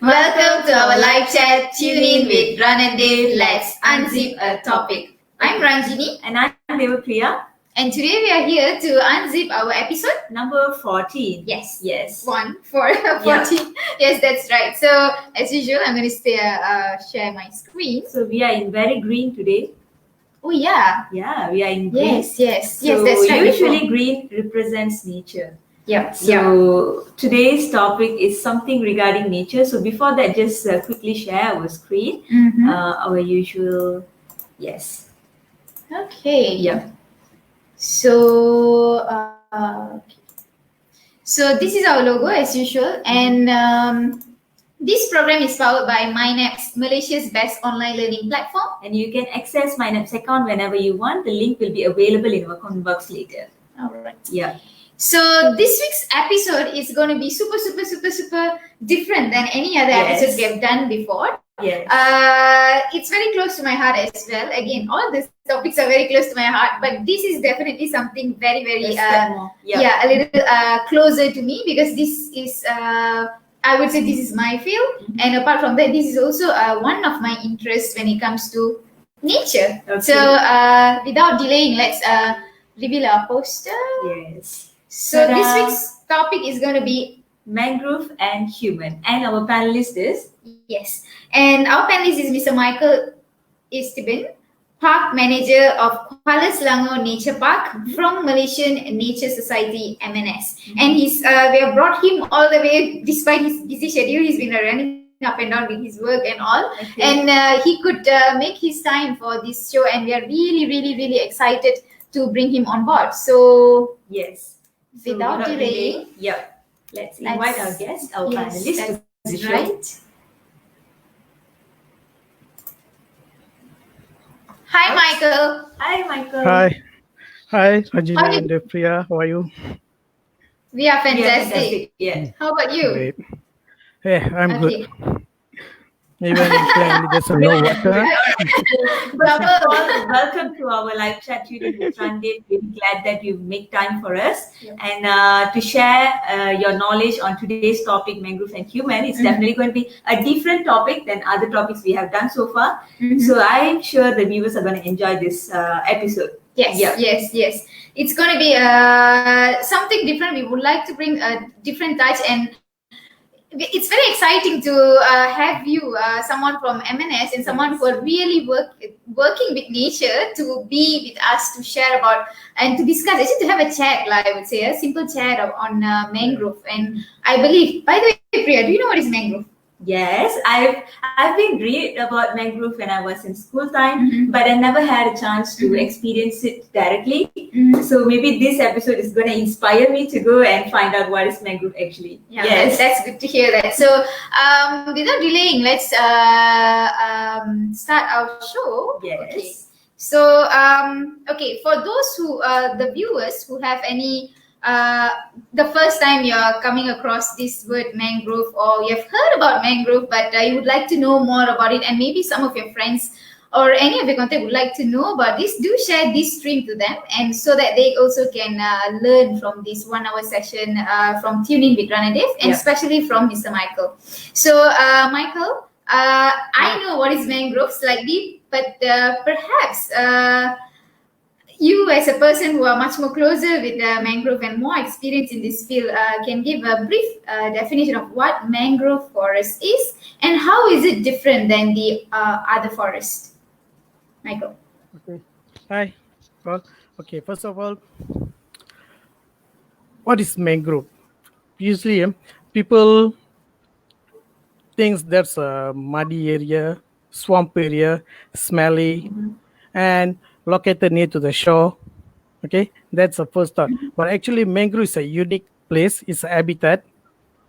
Welcome to our live chat. Tune in with Ran and Dave. Let's unzip a topic. I'm Ranjini. And I'm Devapriya. And today we are here to unzip our episode Number 14. Yes. 14. Yes, that's right. So, as usual, I'm going to share my screen. So, we are in very green today. Oh, yeah. Yeah, we are in green. Yes, so that's right. Usually, green represents nature. Yeah. So, today's topic is something regarding nature. So, before that, just quickly share our screen. Our usual, yes. Okay. Yeah. So, so this is our logo as usual, and this program is powered by MyNaps, Malaysia's best online learning platform. And you can access MyNaps account whenever you want. The link will be available in our comment box later. All right. Yeah. So this week's episode is going to be super different than any other episodes we have done before. Yes. It's very close to my heart as well. Again, all these topics are very close to my heart, but this is definitely something very a little closer to me, because this is I would say this is my field, and apart from that, this is also one of my interests when it comes to nature. Okay. So without delaying, let's reveal our poster. Yes. So this week's topic is going to be mangrove and human, and our panelist is and our panelist is Mr. Maichal Isthyben, Park Manager of Kuala Selangor Nature Park from Malaysian Nature Society MNS, and we have brought him all the way despite his busy schedule. He's been running up and down with his work and all, and he could make his time for this show, and we are really excited to bring him on board. So yes. Without delaying, let's invite our guest, our panelist to the show. Right. Hi, Michael. Hi, Michael. Hi, Ranjini and Devapriya. How are you? We are fantastic. Yeah. How about you? Great. Hey, I'm good. Even if there's no water. Welcome to our live chat today with Randeep. We're glad that you make time for us and to share your knowledge on today's topic, mangrove and human. It's definitely going to be a different topic than other topics we have done so far. So I'm sure the viewers are going to enjoy this episode. Yes. It's going to be something different. We would like to bring a different touch, and it's very exciting to have you, someone from MNS and someone who are really working with nature, to be with us to share about and to discuss, actually to have a chat, I would say, a simple chat on mangrove. And I believe, by the way, Priya, do you know what is mangrove? Yes, I've been read about mangrove when I was in school time, but I never had a chance to experience it directly. So maybe this episode is going to inspire me to go and find out what is mangrove actually. Yes, that's good to hear that. So without delaying, let's start our show. Yes. Okay. So for those who the viewers who have any the first time you're coming across this word mangrove, or you have heard about mangrove but you would like to know more about it, and maybe some of your friends or any of your contact would like to know about this, do share this stream to them, and so that they also can learn from this 1 hour session from Tuning with Ranadev, and especially from Mr. Michael. So Michael, I know what is mangrove slightly, but perhaps you, as a person who are much more closer with mangrove and more experience in this field, can give a brief definition of what mangrove forest is and how is it different than the other forest. Michael. Okay. Hi. Well, okay. First of all, what is mangrove? Usually, people think that's a muddy area, swamp area, smelly, and located near to the shore. Okay, that's the first thought. But actually, mangrove is a unique place. It's a habitat.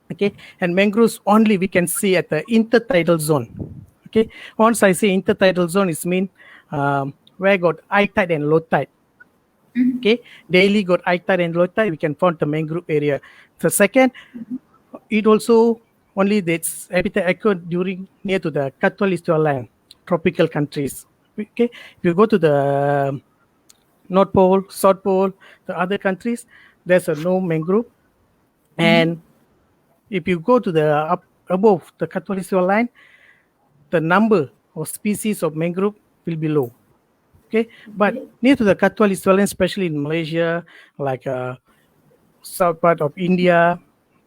Okay, and mangroves only we can see at the intertidal zone. Okay, once I say intertidal zone, it means where got high tide and low tide. Okay, daily got high tide and low tide, we can find the mangrove area. The second, it also only this habitat occur during near to the Khatulistiwa land, tropical countries. Okay, if you go to the North Pole, South Pole, the other countries, there's no mangrove. And if you go to the above the Katulistiwa line, the number of species of mangrove will be low. Okay, but near to the Katulistiwa line, especially in Malaysia, like south part of India,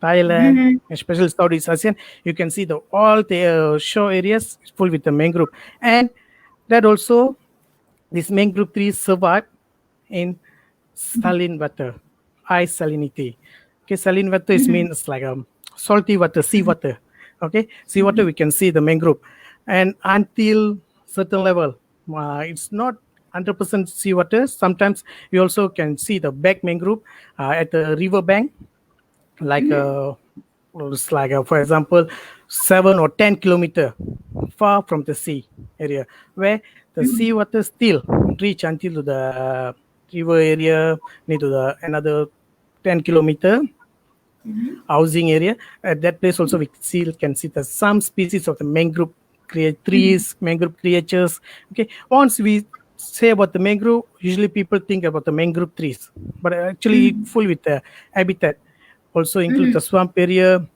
Thailand, Mhm. especially Southeast Asian, you can see the all the shore areas full with the mangrove, and that also this mangrove trees survive in saline water, high salinity. Okay, saline water is Mhm. means like salty water, seawater. Okay, seawater we can see the mangrove, and until certain level, it's not 100% seawater. Sometimes you also can see the back mangrove at the river bank, like Mhm. it's like for example 7 or 10 kilometer far from the sea area, where the Mhm. seawater still reach until to the river area, near to the another 10 kilometer Mhm. housing area. At that place also we still can see the some species of the mangrove Mhm. trees, mangrove creatures. Okay, once we say about the mangrove, usually people think about the mangrove trees, but actually Mhm. full with the habitat. Also include the Mhm. swamp area,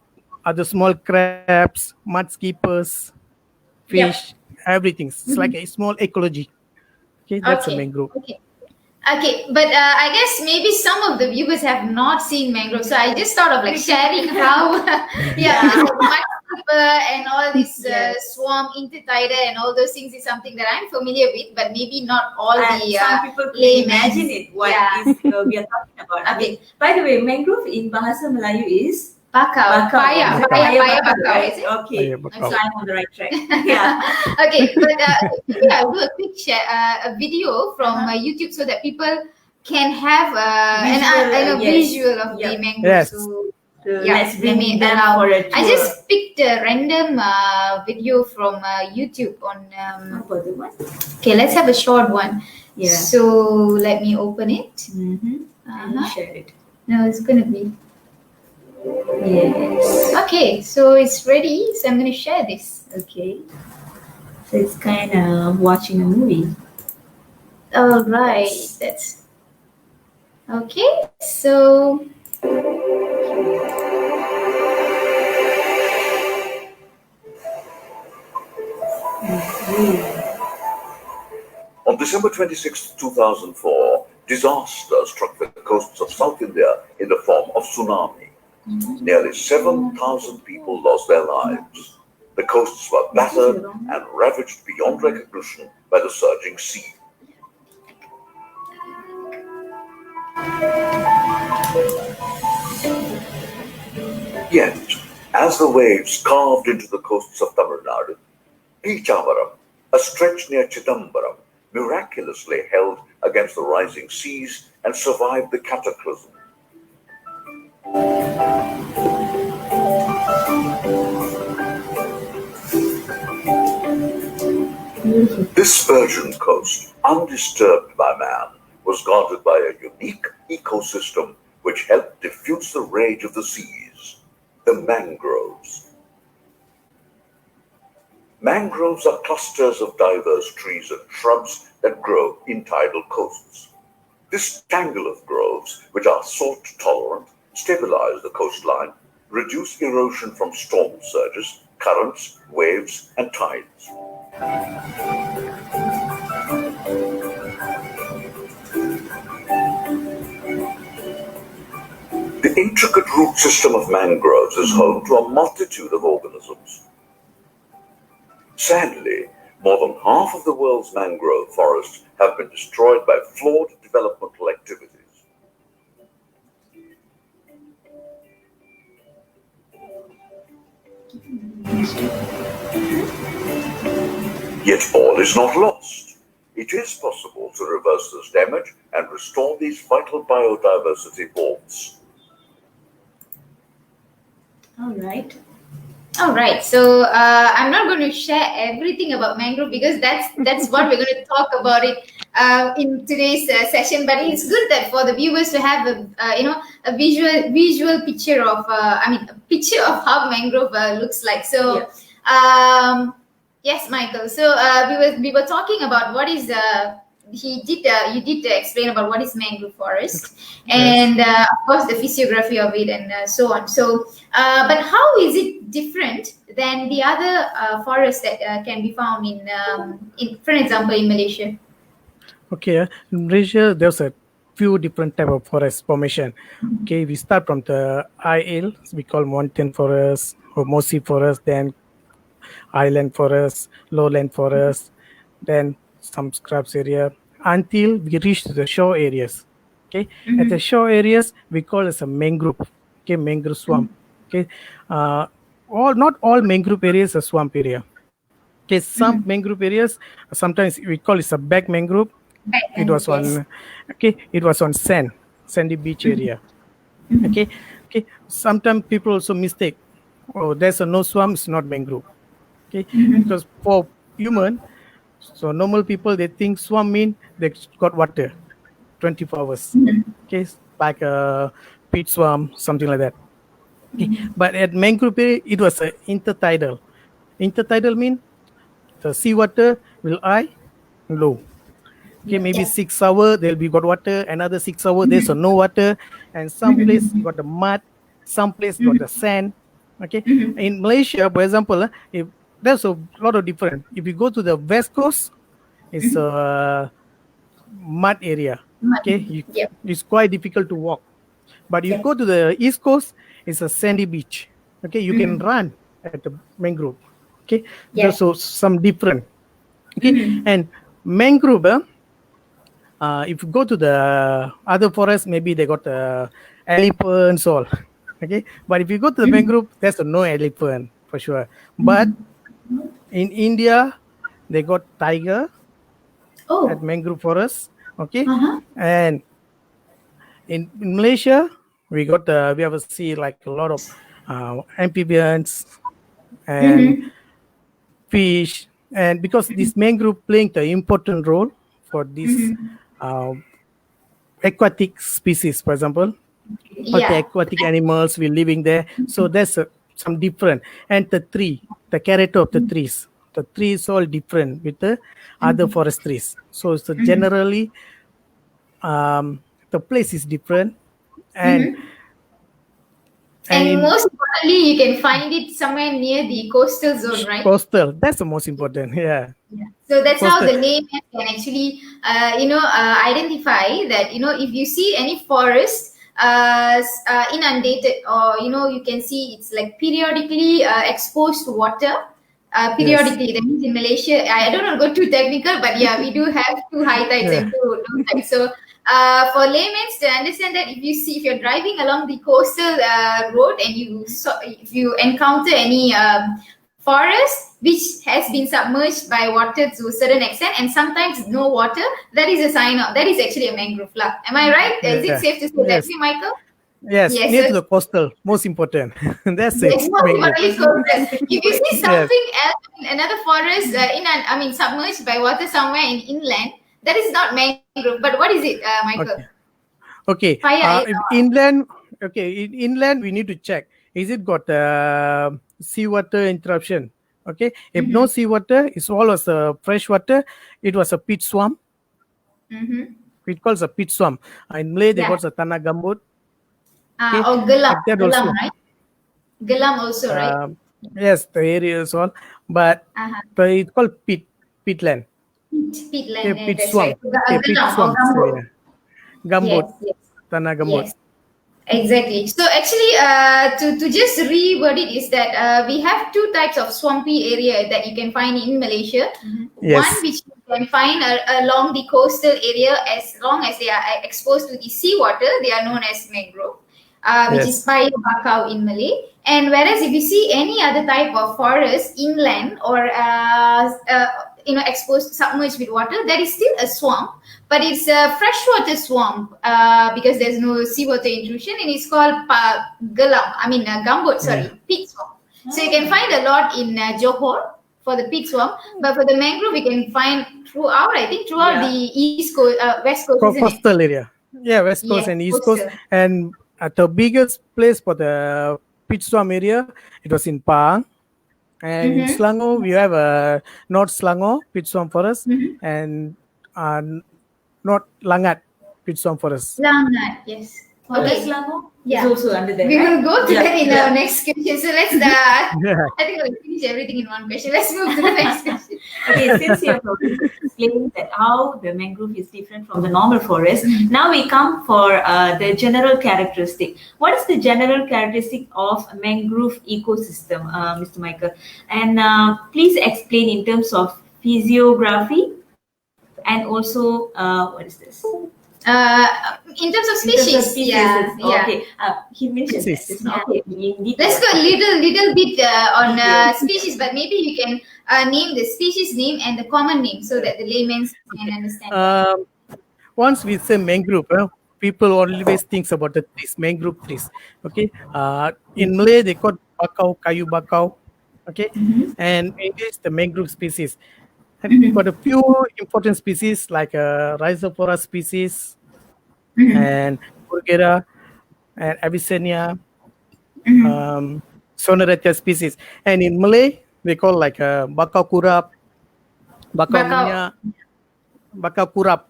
other small crabs, mudskippers, fish, Yep. everything. It's like Mhm. a small ecology. Okay, that's a Okay. mangrove. Okay. Okay, but I guess maybe some of the viewers have not seen mangrove, so I just thought of like sharing how, yeah, Yeah. because like mudskipper and all this Yes. swarm intertidal and all those things is something that I'm familiar with, but maybe not all And the some people could imagine layman's. it. What Yeah. is we are talking about? I mean, Okay. by the way, mangrove in Bahasa Melayu is Bakau, bakau. Is paya, it Bakau. paya, paya paya bakau, bakau, right? is it? Okay, so Bakau. Okay. I'm on the right track. Yeah. Okay, but maybe I'll do a quick share, a video from Uh-huh. YouTube so that people can have Visual, an a yes. visual of the Yep. mangrove. Yes. So So yeah, let's let bring me them allow. for a I tour. just picked a random video from YouTube on. Apa tu, what? Okay, let's have a short one. Yeah. So let me open it. Mm-hmm. And Uh-huh. share it. No, it's gonna be. Yes. Okay, so it's ready. So I'm gonna share this. Okay. So it's kind of watching a movie. All right, that's okay. So On December 26, 2004, disaster struck the coasts of South India in the form of tsunami. Nearly 7,000 people lost their lives. The coasts were battered and ravaged beyond recognition by the surging sea. Yet, as the waves carved into the coasts of Tamil Nadu, Pichavaram, a stretch near Chidambaram, miraculously held against the rising seas and survived the cataclysm. This virgin coast, undisturbed by man, was guarded by a unique ecosystem which helped diffuse the rage of the seas, the mangroves. Mangroves are clusters of diverse trees and shrubs that grow in tidal coasts. This tangle of groves, which are salt tolerant, stabilize the coastline, reduce erosion from storm surges, currents, waves, and tides. The intricate root system of mangroves is home to a multitude of organisms. Sadly, more than half of the world's mangrove forests have been destroyed by flawed developmental activities. Yet all is not lost. It is possible to reverse this damage and restore these vital biodiversity vaults. All right. all right, so I'm not going to share everything about mangrove because that's what we're going to talk about it in today's session. But it's good that for the viewers to have a a visual picture of a picture of how mangrove looks like. So yes, Michael. So we were talking about what is you did explain about what is mangrove forest, and of course the physiography of it and so on. So, but how is it different than the other forests that can be found for example, in Malaysia? Okay, in Malaysia, there's a few different type of forest formation. Okay, we start from the IL, we call mountain forest or mossy forest, then island forest, lowland forest, then some scrubs area, until we reach to the shore areas. Okay, at the shore areas, we call as a mangrove. Okay, mangrove swamp. Okay, all not all mangrove areas are swamp area. Okay, some mangrove areas sometimes we call it a back mangrove. It was Yes. on, okay, it was on sandy beach area. Okay, okay. Sometimes people also mistake. Oh, there's a no swamp, it's not mangrove. Okay, because for human, so normal people they think swamp mean they got water, 24 hours. Okay, like a peat swamp, something like that. Okay, but at mangrove area, it was a intertidal. Intertidal mean the seawater will high, low. Okay, maybe Yeah. 6 hours there'll be got water, another 6 hours there's no water, and some place got the mud, some place got the sand. Okay, in Malaysia, for example, if there's a lot of different. If you go to the west coast, it's a mud area. Okay, Yep. it's quite difficult to walk. But you Yep. go to the east coast, it's a sandy beach. Okay, you can run at the mangrove. Okay, Yeah. there's so some different. Okay, and mangrove. If you go to the other forest, maybe they got elephants all. Okay, but if you go to the mangrove, there's no elephant for sure. But in India, they got tiger at Oh. mangrove forest. Okay, Uh-huh. and in Malaysia, we have see like a lot of amphibians and fish, and because this mangrove playing the important role for this uh, aquatic species, for example, all the Yeah. aquatic animals will living there. So there's some different, and the character of the trees all different with the other forest trees. So generally, the place is different, and And in most importantly, you can find it somewhere near the coastal zone, right? coastal, that's the most important. Yeah, Yeah. So that's how coastal. the layman can actually, identify that, if you see any forest inundated, or, you can see it's like periodically exposed to water. Yes. Periodically, that means in Malaysia, I don't want to go too technical, but yeah, we do have two high tides Yeah. and two low tides. So, for laymen to understand that, if you're driving along the coastal road and if you encounter any forest which has been submerged by water to a certain extent, and sometimes no water, that is a sign of that is actually a mangrove flood. Am I right? Is it Yeah. safe to say that, Yes. Michael? Yes. Yes. Near So to the coastal, most important. That's it. yes, not Mangrove. only coastal. If you see Yes. something else, another forest submerged by water somewhere in inland, that is not mangrove. But what is it, Michael? Okay. Okay. Fire. If inland, okay, in inland we need to check. Is it got seawater interruption? Okay. If no seawater, it's all was fresh water. It was a peat swamp. It calls a peat swamp. In Malay, they Yeah. call it a tanah gambut. Okay. Or gelam, Like that gelam, also. right? Gelam also, right? Yes, the area is all, but it's called peatland. Peatland, Okay, peat that's swamp. right. Okay, peat Gelam or swamps. gambut. Yeah. Gambut, Yes, yes. tanah gambut. Yes, exactly. So actually, to just reword it is that we have two types of swampy area that you can find in Malaysia. Yes. One which you can find along the coastal area, as long as they are exposed to the seawater, they are known as mangrove, which is Yes. paya bakau in Malay. And whereas if you see any other type of forest inland or exposed, submerged with water, that is still a swamp, but it's a freshwater swamp because there's no seawater intrusion, and it's called gambut, peat swamp. So you can find a lot in Johor for the peat swamp, but for the mangrove, we can find throughout the east coast, west coast, isn't it? Coastal area. Yeah, west coast Yes, and east coast. coastal. And the biggest place for the peat swamp area, it was in Pahang. And in Selangor, we have a North Selangor peat swamp forest, and not Langat, which swamp forest. Langat, yes. Forest Okay. Lango Yeah. is also under there, We right? will go to Yeah, that in yeah. our next question. So let's Yeah. I think we'll finish everything in one question. Let's move to the next question. Okay, since you have already explained that how the mangrove is different from the normal forest, now we come for the general characteristic. What is the general characteristic of a mangrove ecosystem, Mr. Michael? And please explain in terms of physiography and also what is this? In terms of In terms of species, species, yeah, yeah. okay. He mentioned that. Species. Just now. Okay, we need Let's go to- a little bit on Details. species, but maybe you can name the species name and the common name so that the laymen can understand. Once we say mangrove, people always thinks about the trees, mangrove trees. Okay. In Malay they call bakau, kayu bakau. Okay. And English the mangrove species. And we got a few important species like Rhizophora species and Burgera and Avicennia, Sonoretia species. And in Malay they call like bakau kurap, bakau Bakau. minyak, bakau kurap,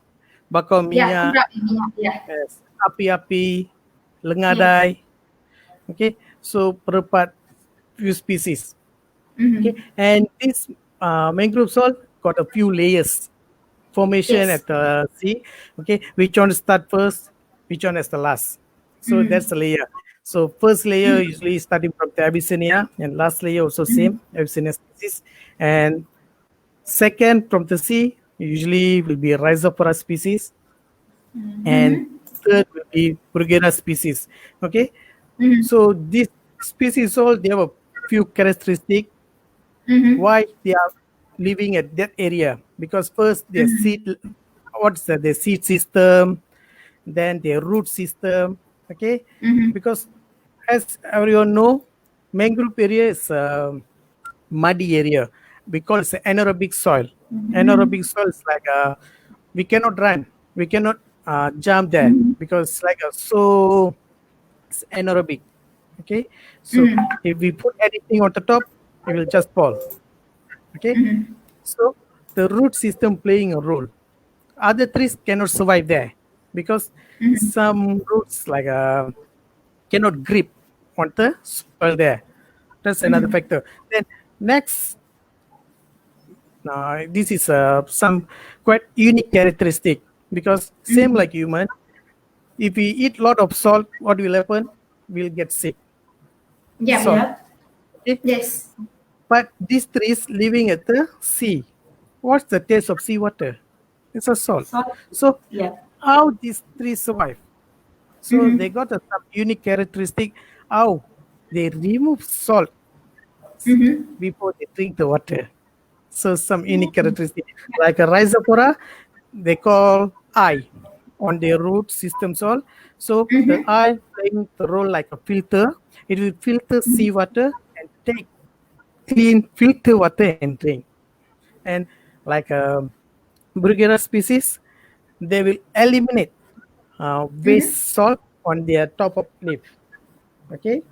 bakau Yeah, minyak, kurap and minyak, yeah. yes, api-api, lengadai. Okay, so perempat few species. Okay, and this mangrove salt got a few layers formation Yes. at the sea. Okay, which one start first, which one is the last. So that's the layer. So first layer usually starting from the Abyssinia, and last layer also same Abyssinia species. And second from the sea usually will be Rhizophora species, and third will be Bruguera species. Okay, so these species all they have a few characteristics why they are living at that area, because first their seed, what's that, their seed system, then their root system. Okay, because as everyone know, mangrove area is a muddy area because it's anaerobic soil. Anaerobic soil is like we cannot run, we cannot jump there because it's like so it's anaerobic. Okay, so if we put anything on the top, it will just fall. Okay, so the root system playing a role. Other trees cannot survive there because some roots like cannot grip on the soil there. That's another factor. Then next, this is some quite unique characteristic because same like human, if we eat lot of salt, what will happen? We'll get sick. Yeah. Salt. Yeah. Okay? Yes. But these trees living at the sea, what's the taste of seawater? It's a salt. Salt. So Yeah. how these trees survive? So they got some unique characteristic how they remove salt before they drink the water. So some unique characteristic like a rhizophora, they call eye on their root system salt. So the eye playing the role like a filter. It will filter seawater and take clean filter water and drink. And like a Bruguera species, they will eliminate waste salt on their top of leaf. Okay,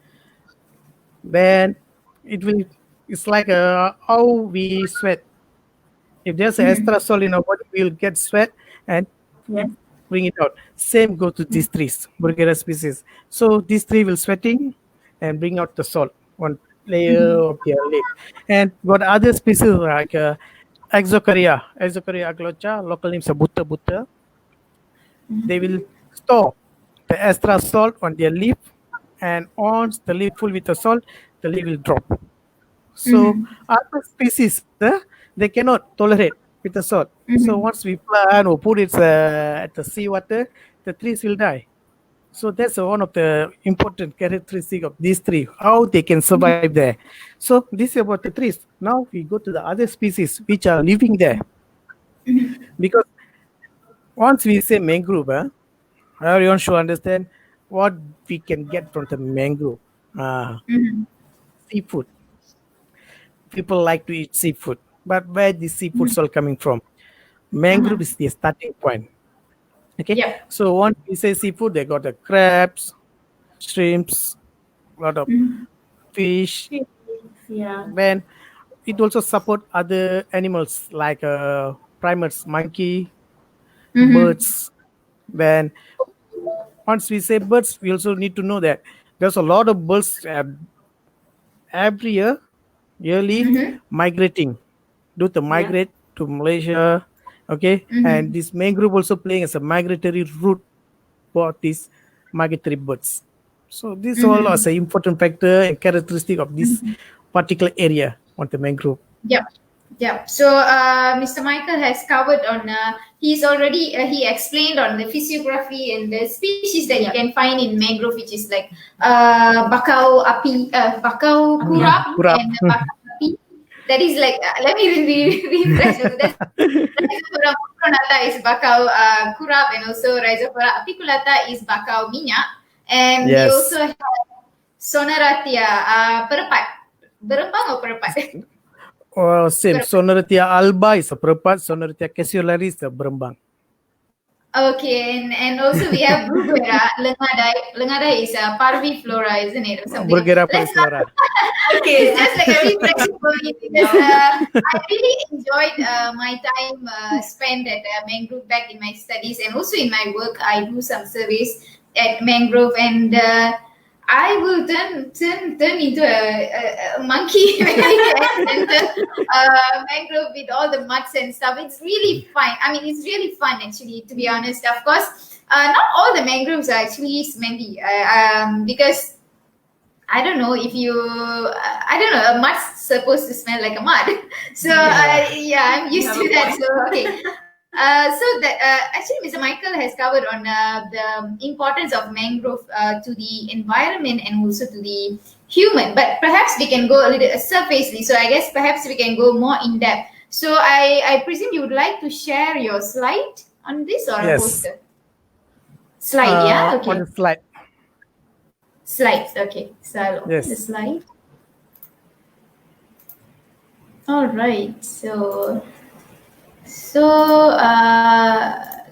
then it will. It's like how we sweat. If there's extra salt in our body, we'll get sweat and Yes. bring it out. Same go to these trees, Bruguera species. So this tree will sweating and bring out the salt on layer of their leaf. And got other species like Exocaria aglocha, local name is buta buta. They will store the extra salt on their leaf, and once the leaf full with the salt, the leaf will drop. So other species, they cannot tolerate with the salt. So once we plant or put it at the seawater, the trees will die. So that's one of the important characteristic of these trees, how they can survive there. So this is about the trees. Now we go to the other species which are living there. Because once we say mangrove, everyone should understand what we can get from the mangrove. Seafood. People like to eat seafood, but where the seafood's all coming from? Mangrove is the starting point. Okay, Yeah. so once we say seafood, they got the crabs, shrimps, a lot of fish. Yeah. Then it also support other animals like primates, monkey, birds. Then once we say birds, we also need to know that there's a lot of birds every year, yearly migrating, do the migrate to Malaysia. Okay, and this mangrove also playing as a migratory route for these migratory birds. So this all is an important factor and characteristic of this particular area on the mangrove. Yep. Yep. So Mr. Michael has covered on. He's already he explained on the physiography and the species that you can find in mangrove, which is like bakau api, bakau kurap, Kurap. and bakau api. That is like let me refresh. That's Rhizophora micronata is bakau kurap, and also Rhizophora apiculata is bakau minyak, and we Yes. also have Sonaratia perepat, berembang or perepat. Same. Sonaratia alba is a perempat. Sonaratia cassiolaris is a berembang. Okay, and also we have Bruguera, Lengadai. Lengadai is a parviflora, isn't it? Or something. Bergera Let's not- parviflora. Okay, it's just like a reflection for me because I really enjoyed my time spent at Mangrove back in my studies and also in my work. I do some surveys at Mangrove and I will turn into a monkey when I enter Mangrove with all the muds and stuff. It's really fun. I mean, it's really fun actually, to be honest. Of course, not all the mangroves are actually smelly because I don't know if you, I don't know, a mud's supposed to smell like a mud. So I'm used to that. So okay. So that actually Mr. Michael has covered on the importance of mangrove to the environment and also to the human. But perhaps we can go a little surfacely. So I guess perhaps we can go more in depth. So I presume you would like to share your slide on this or a Yes. poster? Slide, yeah? Okay. On the slide. Slides, okay. So I'll open Yes. the slide. All right. So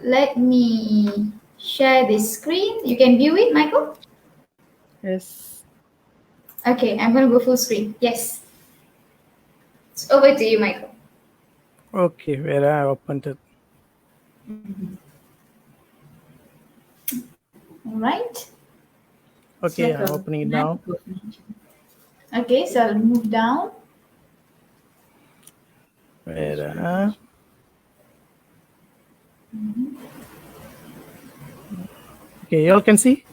let me share this screen. You can view it, Michael? Yes. Okay, I'm going to go full screen. Yes. It's over to you, Michael. Okay, where I opened it. All right. Okay, It's like I'm a opening it now. map of nature. Okay, so I'll move down. Where Okay, you all can see?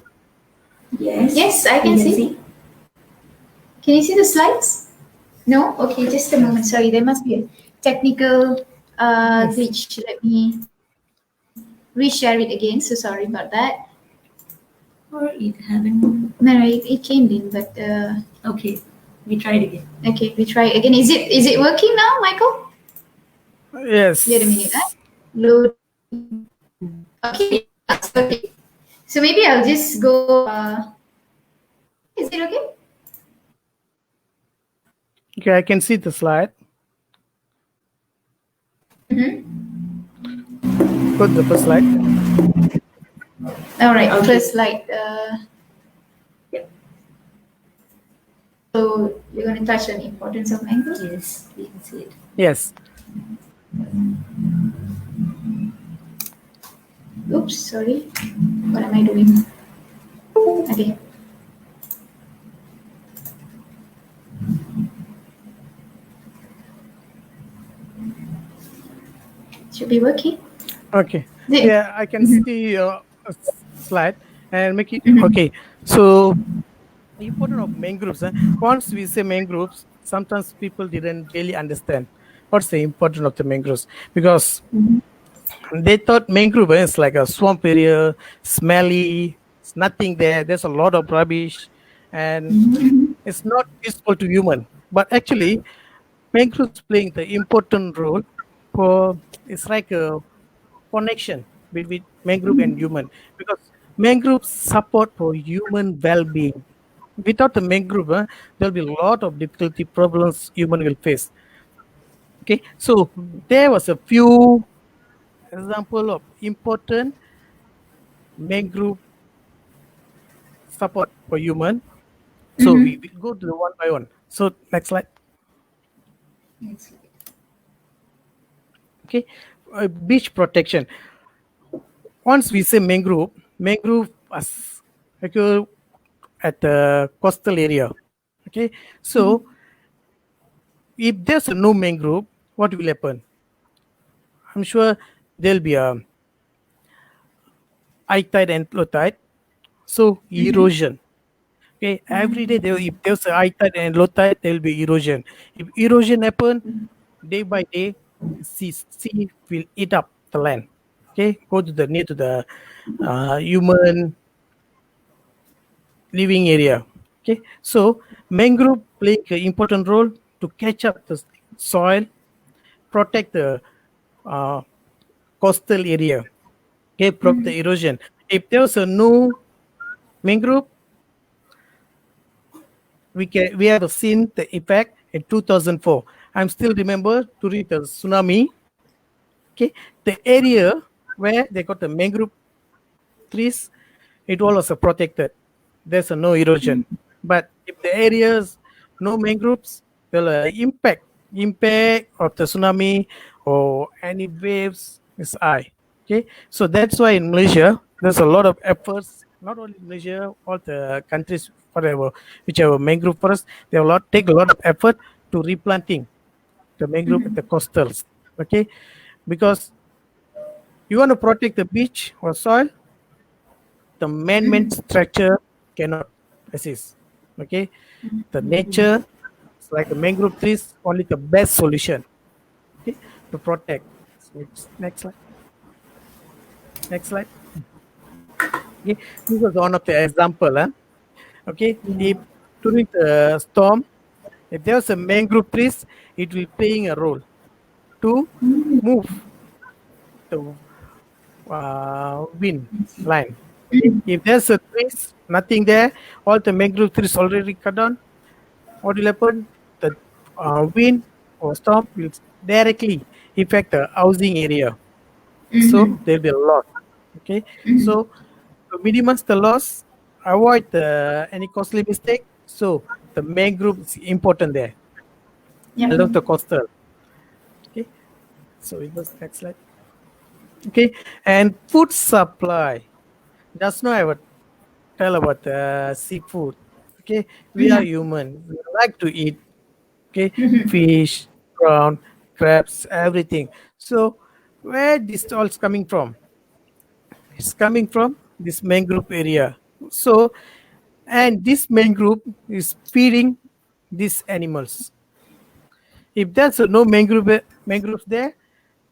Yes. Yes, I can see. Can you see the slides? No? Okay, just a moment. Sorry, there must be a technical glitch. Let me reshare it again. So sorry about that. Or it haven't. No, it came in, but Okay, we tried again. okay, we try again. Is it working now, Michael? Yes. Wait a minute. Load. Okay, that's okay. So maybe I'll just go. Is it okay? Okay, I can see the slide. Go to the first slide. All right, Okay. first slide. Yep. So you're going to touch on the importance of mangrove. Yes, we can see it. Yes. Oops, sorry. What am I doing? Okay. Should be working. Okay. Yeah. Yeah, I can see your slide and make it okay. So the importance of mangroves. Once we say mangroves, sometimes people didn't really understand what's the importance of the mangroves because they thought mangrove is like a swamp area, smelly, it's nothing there. There's a lot of rubbish, and it's not useful to human. But actually, mangroves playing the important role for it's like a connection between mangrove and human because mangroves support for human well-being. Without the mangrove, there'll be a lot of difficulty problems human will face. Okay, so there was a few example of important mangrove support for human. So we go to the one by one. So next slide. Next slide. Okay, beach protection. once we say mangrove as occur at the coastal area. Okay, so if there's no mangrove, what will happen? I'm sure there'll be a high tide and low tide, so erosion. Okay, every day if there's a high tide and low tide, there will be erosion. If erosion happen, day by day, sea will eat up the land. Okay, go to the near to the human living area. Okay, so mangrove play an important role to catch up the soil, protect the uh, coastal area. Okay, protect the erosion. If there's a no mangrove, we have seen the effect in 2004. I'm still remember during the tsunami. Okay, the area where they got the mangrove trees, it all was protected. There's no erosion. But if the areas no mangroves, well, impact of the tsunami or any waves is high. Okay, so that's why in Malaysia there's a lot of efforts. Not only Malaysia, all the countries, whatever, which have a mangrove forest, they will take a lot of effort to replanting the mangrove at the coastals. Okay, because you want to protect the beach or soil, the man-made structure cannot assist. Okay, the nature, it's like the mangrove trees, only the best solution. Okay, to protect. Next slide. Next slide. Okay, this was one of the example. Okay, if during the storm, if there's a mangrove trees, it will playing a role to move the wind line. If there's a trees, nothing there, all the mangrove trees already cut down, what will happen? The wind or storm will directly affect the housing area. So there will be a loss. Okay, so to minimize the loss, avoid any costly mistake. So the mangrove is important there. Along the coastal. Okay, so it was next slide. Okay, and food supply. Just now I would tell about seafood. Okay, we are human. We like to eat. Okay, fish, prawn, crabs, everything. So where this all is coming from? It's coming from this mangrove area. So, and this mangrove is feeding these animals. If there's no mangroves there,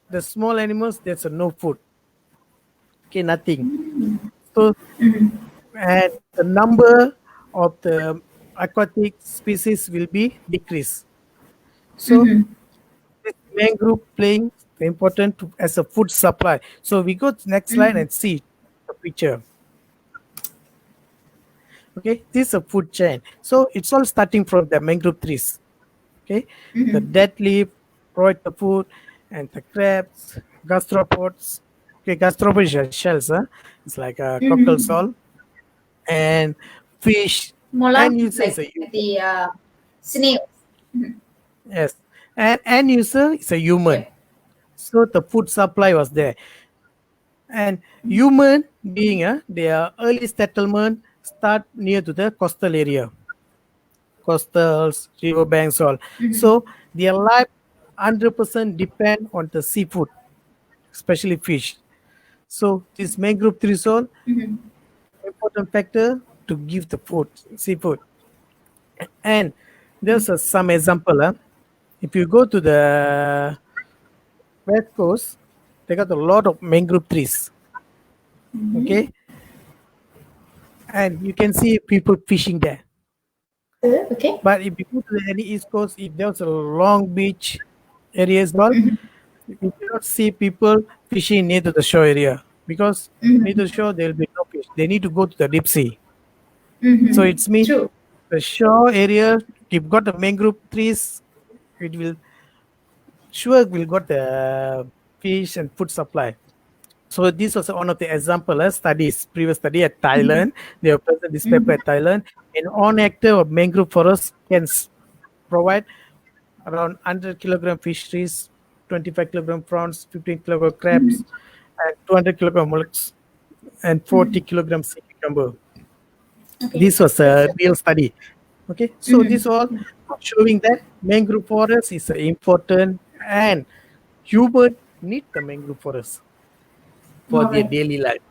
the small animals, there's no food. Okay, nothing. So, and the number of the aquatic species will be decreased. So, this mangrove playing important as a food supply. So we go to next slide and see the picture. Okay, this is a food chain. So it's all starting from the mangrove trees. Okay, the dead leaf provide the food, and the crabs, gastropods. Okay, gastropods are shells. It's like a cocktail shell, and fish. Mola, And user like is a human. the snails. Yes, and end user is a human. So the food supply was there. And human being, their early settlement start near to the coastal area, coastals, river banks, all. So their life 100% depend on the seafood, especially fish. So this mangrove trees all important factor to give the food, seafood. And there's some example. If you go to the west coast, they got a lot of mangrove trees. Okay, and you can see people fishing there. Okay. But if you go to any east coast, if there's a long beach areas, all you cannot see people fishing near to the shore area because near the shore there will be no fish. They need to go to the deep sea. So it's mean True. the shore area. You've got the mangrove trees. It will will got the fish and food supply. So this was one of the example studies, previous study at Thailand. They have present this paper at Thailand. An 1 hectare of mangrove forest can provide around 100 kilogram fisheries, 25 kilogram prawns, 15 kilogram crabs, and 200 kilogram mollusks. and 40 kilograms sea cucumber. Okay. This was a real study. Okay, so this all showing that mangrove forest is important and human need the mangrove forest for All their right. daily life.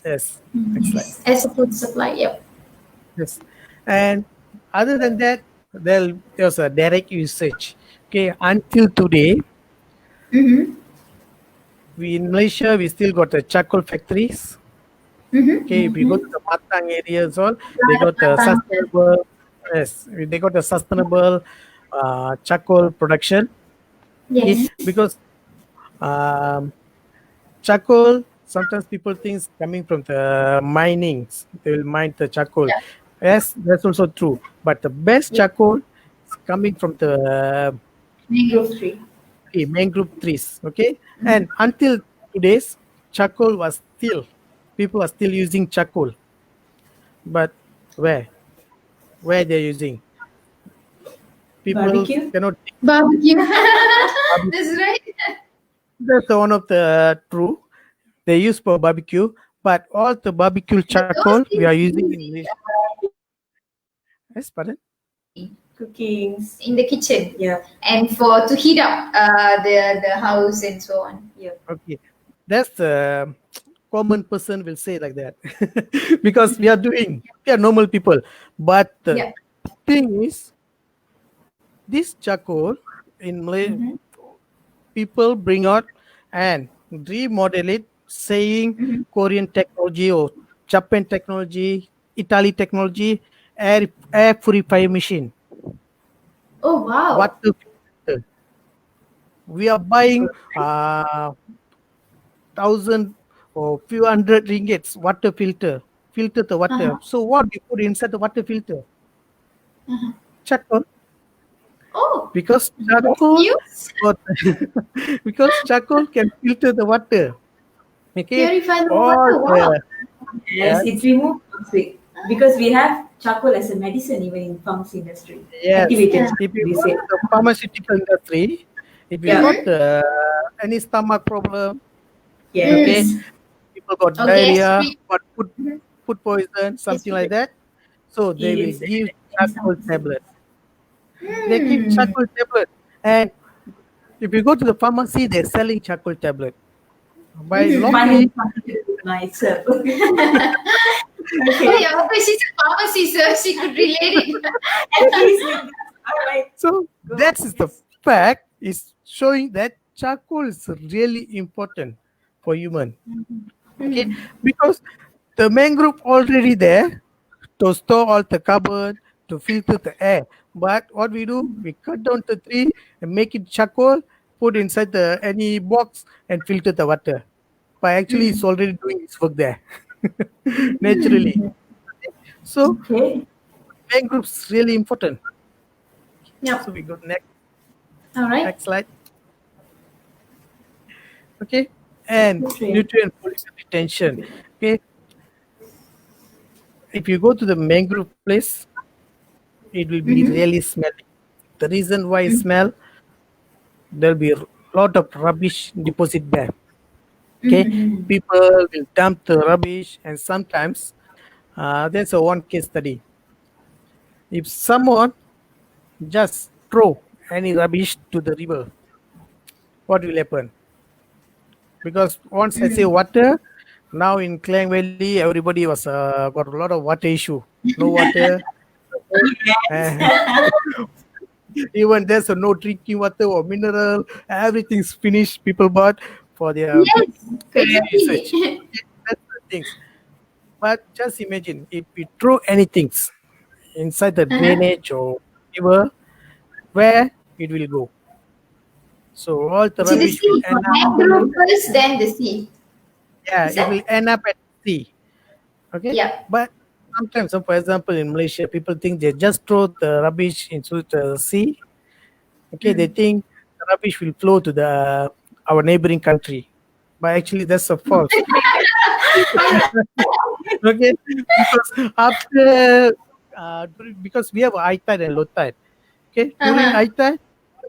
Yes, next slide. Yes. As a food supply. Yep. Yes, and other than that, there's a direct usage. Okay, until today, Mm-hmm. we in Malaysia we still got the charcoal factories. Mm-hmm. Okay, if you go to the Matang areas, all they got the sustainable. Yes, they got the sustainable charcoal production. Okay, Yes. because um, charcoal sometimes people think coming from the minings. They will mine the charcoal. Yeah. Yes, that's also true. But the best Yeah. charcoal is coming from the Mangrove tree. mangrove trees. Okay, and until today's charcoal was still people are still using charcoal, but where they're using people Barbecue. cannot. Barbecue. Barbecue. That's right. That's one of the true. They use for barbecue, but all the barbecue But charcoal those we are things using used in in Malaysia. Yes, pardon. Cookings. in the kitchen Yeah. and for to heat up the house and so on. Yeah. Okay, that's the common person will say like that because we are normal people. But the Yeah. thing is, this charcoal in Malay Mhm. people bring out and remodel it, saying Korean technology or Japan technology, Italy technology, air purifier machine, Oh wow. water filter. We are buying thousand or few hundred ringgits water filter the water. Uh-huh. So what we put inside the water filter? Uh-huh. Charcoal, Oh, because that's charcoal news. got because charcoal can filter the water. Okay, Purify the all water. Wow. the Yes, yes, it removes toxic because we have charcoal as a medicine even in pharmacy industry. yes. Activated Yeah. If charcoal, you we go say. to the pharmaceutical industry, if you Yeah. got any stomach problem, okay, Yes. people got Oh, diarrhea, gastric. got food poison, something like Gastric. that. So they will Yes. give And some charcoal tablet. They give Hmm. charcoal tablet, and if you go to the pharmacy, they're selling charcoal tablet. By finally locally, something to do with myself. Oh Okay. yeah, but she's a pharmacy, so she could relate it. At least with that. All right. so Go. that is the fact is showing that charcoal is really important for human. Okay, because the mangrove already there to store all the carbon to filter the air. But what we do, we cut down the tree and make it charcoal, put inside the any box and filter the water. But actually, it's already doing its work there naturally. So Okay. mangroves really important. Yep. So we go next All right. slide. Okay, and Nutrient. nutrient pollution retention. Okay, if you go to the mangrove place, it will be really smelly. The reason why it smell, there'll be a lot of rubbish deposit there. Okay, people will dump the rubbish, and sometimes there's a one case study. If someone just throw any rubbish to the river, what will happen? Because once I say water, now in Klang Valley, everybody was got a lot of water issue. No water. Yes. Even there's no drinking water or mineral. Everything's finished. People bought for their Yes, research. exactly. That's the things. But just imagine if we throw anything inside the Uh-huh. drainage or river, where it will go. So all the To the rubbish will sea. end up. Mangrove first, then the sea. Yeah, Is it that? will end up at sea. Okay, Yeah. but sometimes, so for example, in Malaysia, people think they just throw the rubbish into the sea. Okay, they think the rubbish will flow to the our neighboring country, but actually that's a false. Okay, because after because we have high tide and low tide. Okay, during Uh-huh. high tide,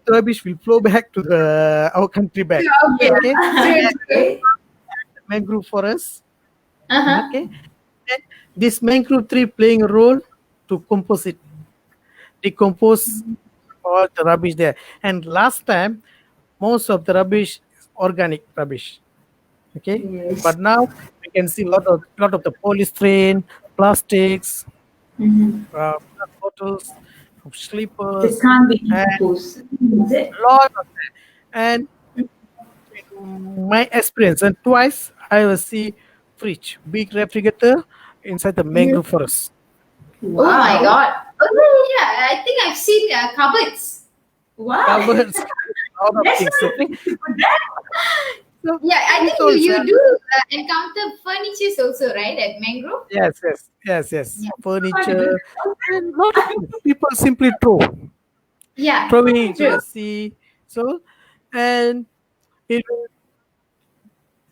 the rubbish will flow back to our country back. Okay. Okay, True, and true. Okay. mangrove forest Okay, and this mangrove tree playing a role to decompose all the rubbish there. And last time, most of the rubbish is organic rubbish. Okay, Yes. but now we can see lot of the polystyrene, plastics, glass bottles, This sleepers, can't be and decomposed. Is it? lot of that. And in my experience, and twice I will see fridge, big refrigerator inside the mangrove forest. Oh my Wow. god. Oh yeah, I think I've seen cupboards. Wow. Covers lot of That's things. not Okay, so Yeah, I it's think you also do encounter furnitures also, right, at Mangrove? yes, Yeah. furniture and lot of things. People simply Yeah, throwing into true. the sea. So and it will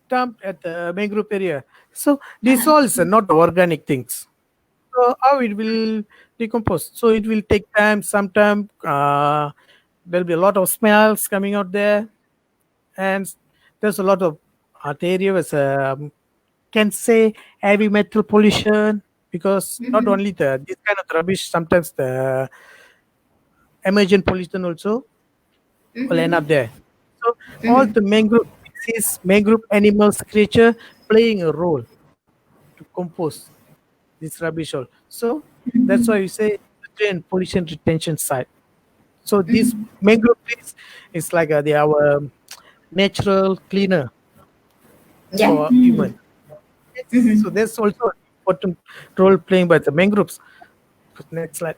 dump at the mangrove area. So this all is not organic things. So how it will decompose? So it will take time. Sometime there'll be a lot of smells coming out there, and there's a lot of the area was can say heavy metal pollution because not Mm-hmm. only the this kind of rubbish, sometimes the emergent pollution also will end Mm-hmm. up there. So all Mm-hmm. the mangrove species, mangrove animals, creature playing a role to compose this rubbish all. So that's why we say nutrient pollution retention site. So this mangrove trees is like our natural cleaner Yeah. for human. Yes. So there's also an important role playing by the mangroves. Next slide.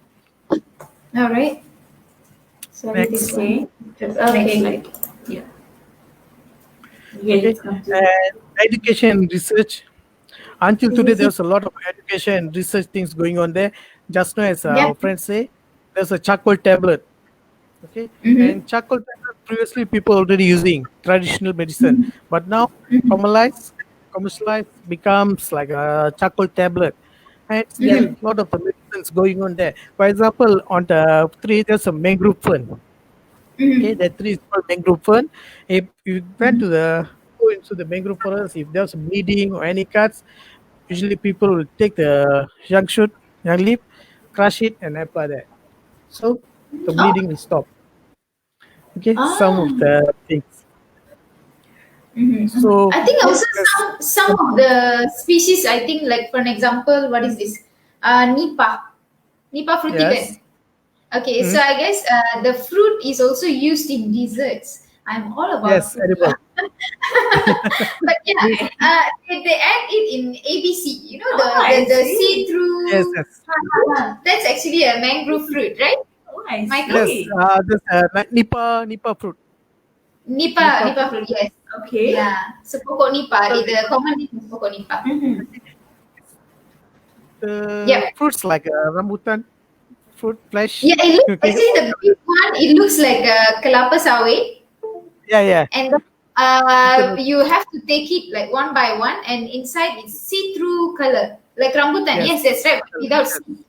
All right. Sorry, this Next. Okay. one. Next slide. Yeah. Yeah, Okay. let's continue. And education and research. Until today, Is it? there's a lot of education and research things going on there. Just now, as Yeah. our friends say, there's a charcoal tablet. Okay, Mm-hmm. and charcoal tablet previously people already using traditional medicine, but now commercialized becomes like a charcoal tablet, and still Yep. a lot of the medicines going on there. For example, on the tree there's a mangrove fern. Okay, Mm-hmm. that tree is called mangrove fern. If you went to the go into the mangrove forest, if there's bleeding or any cuts, usually people will take the young shoot, young leaf, crush it, and apply that. So the Oh. bleeding will stop. Okay, some Ah. of the things. Mm-hmm. So I think also yes, some of the species. I think like for an example, what is this? Nipa frutigan. yes, Okay, so mhm, I guess the fruit is also used in desserts. I'm all about yes, fruit. edible. But yeah, they add it in ABC. You know Oh, I the see. see Yes, through. yes, That's actually a mangrove fruit, right, Oh, I Michael? yes. see. This nipa fruit, Nipa nipa nipa fruit. fruit. Yes. Okay. Yeah. So pokok nipa. So The common name is pokok nipa. the Yeah. fruits like rambutan fruit flesh. Yeah. It looks Okay, actually the big one. It looks like a kelapa sawit, yeah. and you have to take it like one by one, and inside it's see-through color like rambutan. Yes, Yes, that's right. Without yes. seed.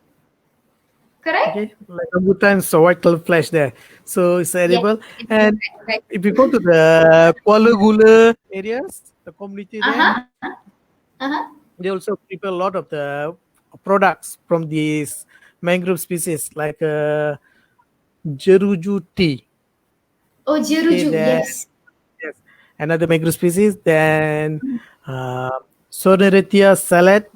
Correct? Okay, like rambutan, so white color flesh there. So it's Yes. edible. It's And correct. if you go to the Kuala Gula areas, the community Uh there, huh. Uh huh. they also prepare a lot of the products from these mangrove species like Jeruju tea. Oh, Okay, jeruju. then Yes. yes, another mangrove species. Then uh, Sonoretia salad.